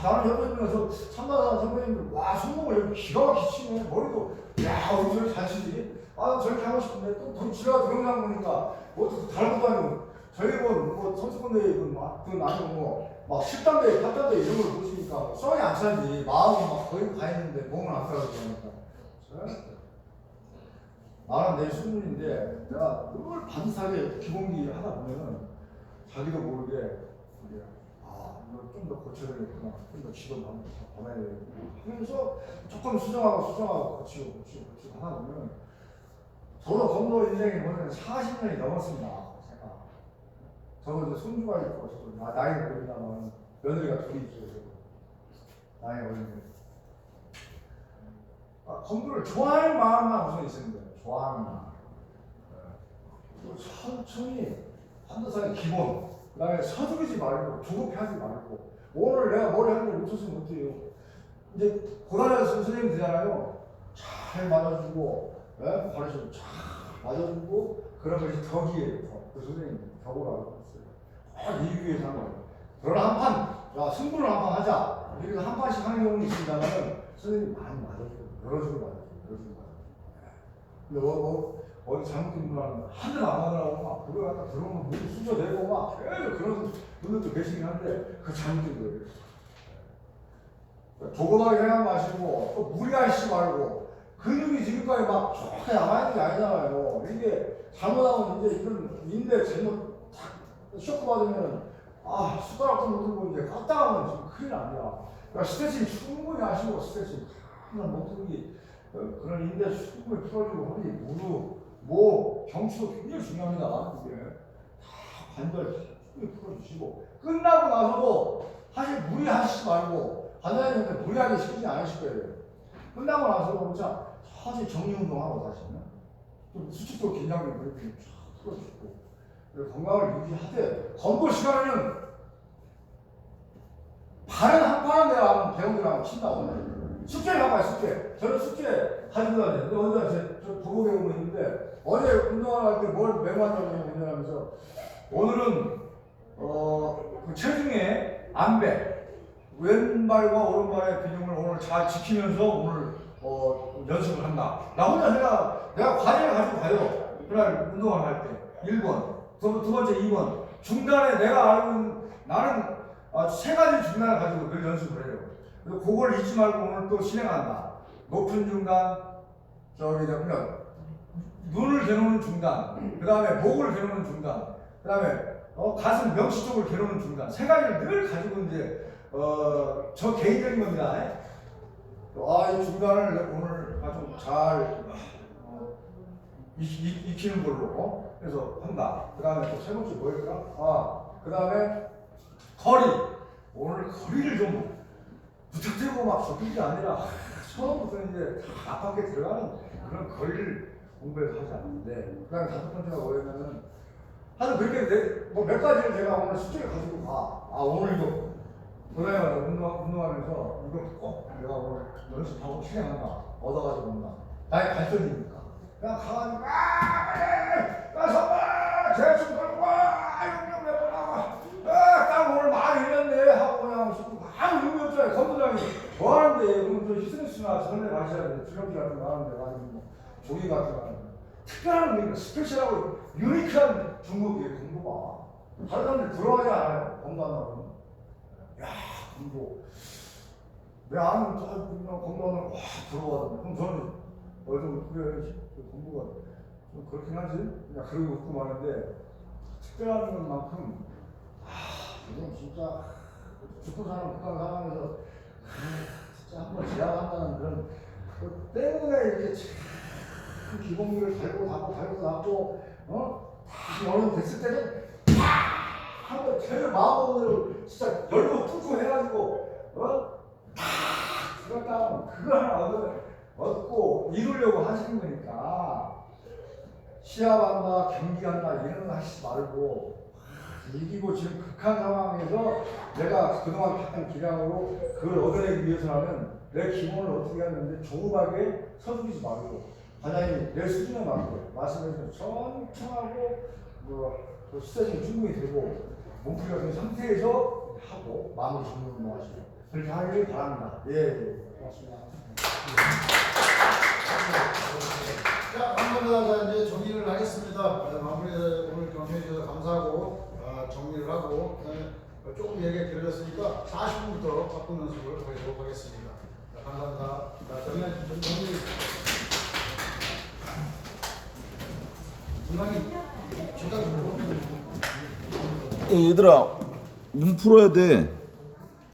나는 옆에 있면서 참나사 선배님들 와 손목을 이렇게 기가 막히게 치네. 머리도 야 어디 저렇게 잘 치지? 나 저렇게 하고 싶은데 또 지나가 동영상 보니까 뭐 달고 다니고 저희 뭐 선수권대회 그건 아니고 막 10단대, 8단대 이런 걸 보시니까 성이 안 차지. 마음이 막 거의 가 있는데 몸은 안 따라서 그러니까. 나는 내 수준인데 내가 늘 반듯하게 기본기 하다 보면은 자기도 모르게 이걸 좀 더 고쳐야 되겠구나, 좀 더 지도 한번 받아야 되겠구나 하면서 조금 수정하고 고치고 하다 보면 저도 검도 인생이 보면 40년이 넘었습니다. 제가 저도 이제 손주가 있고 저도 나이 어리다만 며느리가 둘이 있어요. 나이 어린데 검도를 좋아할 마음만 우선 있으면 돼요. 좋아하는 마음. 그리고 천천히 반듯하게 기본. 그 다음에 서두르지 말고 조급해하지 말고 오늘 내가 머리 한 걸 놓쳤으면 어때요? 이제 고단해서 선생님 되잖아요. 잘 맞아주고 가르쳐주고 잘 맞아주고 그러면 이제 덕이에요. 그 선생님 덕으라고 했어요. 이 위해서 하는 거예요. 그러나 한판 승부를 한판 하자. 이렇게 한 판씩 하는 경우는 있습니다만은 선생님이 많이 맞아주고 열어주고 근데 어디 잘못된 분은 하늘 안 하더라고 막 그걸 갖다 들어오면 물이 쑤셔대고 막 계속 그런 분들도 계시긴 한데 그거 잘못된 거예요. 조그맣게 생각 마시고 또 무리하시지 말고 근육이 지금까지 막 좋게 남아있는 게 아니잖아요. 이게 잘못하면 이제 이런 인대 잘못 탁 쇼크 받으면 숟가락도 못 들고 이제 깎다가면 지금 큰일 납니다. 그러니까 스트레칭 충분히 하시고 스트레칭 항상 몸통이 그런 인대 충분히 풀어주고 허리, 무릎, 목, 경추도 굉장히 중요합니다. 이게 다 관절 충분히 풀어주시고 끝나고 나서도 사실 무리하시지 말고 관장님한테 무리하게 시키지 않으실 거예요. 끝나고 나서도 자 사실 정리운동하고 다시는 좀 수축도 긴장도 그렇게 쫙 풀어주고 건강을 유지하되 검도 시간에는 바른 한 판은 내가 배우들하고 친다고 숙제를 하고 숙제. 저는 숙제 가지고 다녀요. 근데 어제 저 도보 배우고 있는데 어제 운동할 때 뭘 메모하냐고 운동하면서 오늘은 그 체중의 안배 왼발과 오른발의 균형을 오늘 잘 지키면서 오늘 연습을 한다. 나 혼자 내가 과제를 가지고 가요. 그날 운동을 할 때 1번, 두 번째 2번 중간에 내가 알고 있는 나는 세 가지 중간을 가지고 늘 연습을 해요. 그래서 그걸 잊지 말고 오늘 또 실행한다. 높은 중간, 그냥 눈을 개놓는 중간, 그 다음에 목을 개놓는 중간, 그 다음에 가슴 명치 쪽을 개놓는 중간. 세 가지를 늘 가지고 이제 저 개인적인 겁니다. 이 중간을 오늘 아주 잘 익히는 걸로 그래서 한다. 그 다음에 또 세 번째 뭐였더라? 그 다음에 거리. 오늘 거리를 좀 부탁드리고 막 적는 게 아니라 처음부터 이제 다 앞밖에 들어가는 그런 거리를 공부해서 하지 않는데 그 다음에 다섯 번째가 뭐였냐면 하여튼 그렇게 몇 가지를 제가 오늘 숙제를 가지고 오늘 이거 고등학교 운동하면서 이거 꼭 내가 오늘 연습하고 실행한다. 얻어가지고 온다. 나의 발전이니까. 그냥 가가지고 선발 제수 걸고 용병 몇 번 하고 딱 오늘 많이 흘렸네 하고 그냥 아무 의미 없잖아요. 검도장이 좋아하는데 그럼 저 히스미스나 전에 마셔야 돼. 주력기 같은 거 하는데 아니면 조기 같은 거 하는데 특별한 의미가 스페셜하고 유니크한 중국이에요. 검도가 다른 사람들 들어가지 않아요. 검도 한다고 야 검도 내 아는 검도하는 와 들어가던데 그럼 저는 좀 그래 검도가 좀 그렇긴 하지 그냥 그러고 웃고 마는데 특별한 것만큼 이건 진짜 죽고 사는 북한 상황에서 진짜 한번 지나간다는 그런 그 때문에 이렇게 참 기본기를 달고 닫고 다 어른 됐을 때는 한번 제일 마음으로 진짜 열고 뚫고 해가지고 들어갔다 그거 하나 얻고 이루려고 하시는 거니까 시합한다 경기한다 이런 거 하시지 말고 이기고 지금 극한 상황에서 내가 그동안 봤던 기량으로 그걸 얻어내기 위해서라면 내 기본을 어떻게 하는데 조급하게 서두르지 말고 과장님 내 수준에 맞게 말씀해주면 천천하고 더 시사적이 충분히 되고 몸풀기가 된 상태에서 하고 마무리 정리를 넘어가시고 그렇게 하길 바랍니다. 예, 고맙습니다. 자, 감사합니다. 자, 이제 정리를 하겠습니다. 네, 마무리 오늘 경청해 주셔서 감사하고 정리를 하고 조금 얘기가 길어졌으니까 40분부터 바쁜 연습을 하도록 하겠습니다. 자, 감사합니다. 자, 정리. 중간에 얘들아 눈 풀어야 돼.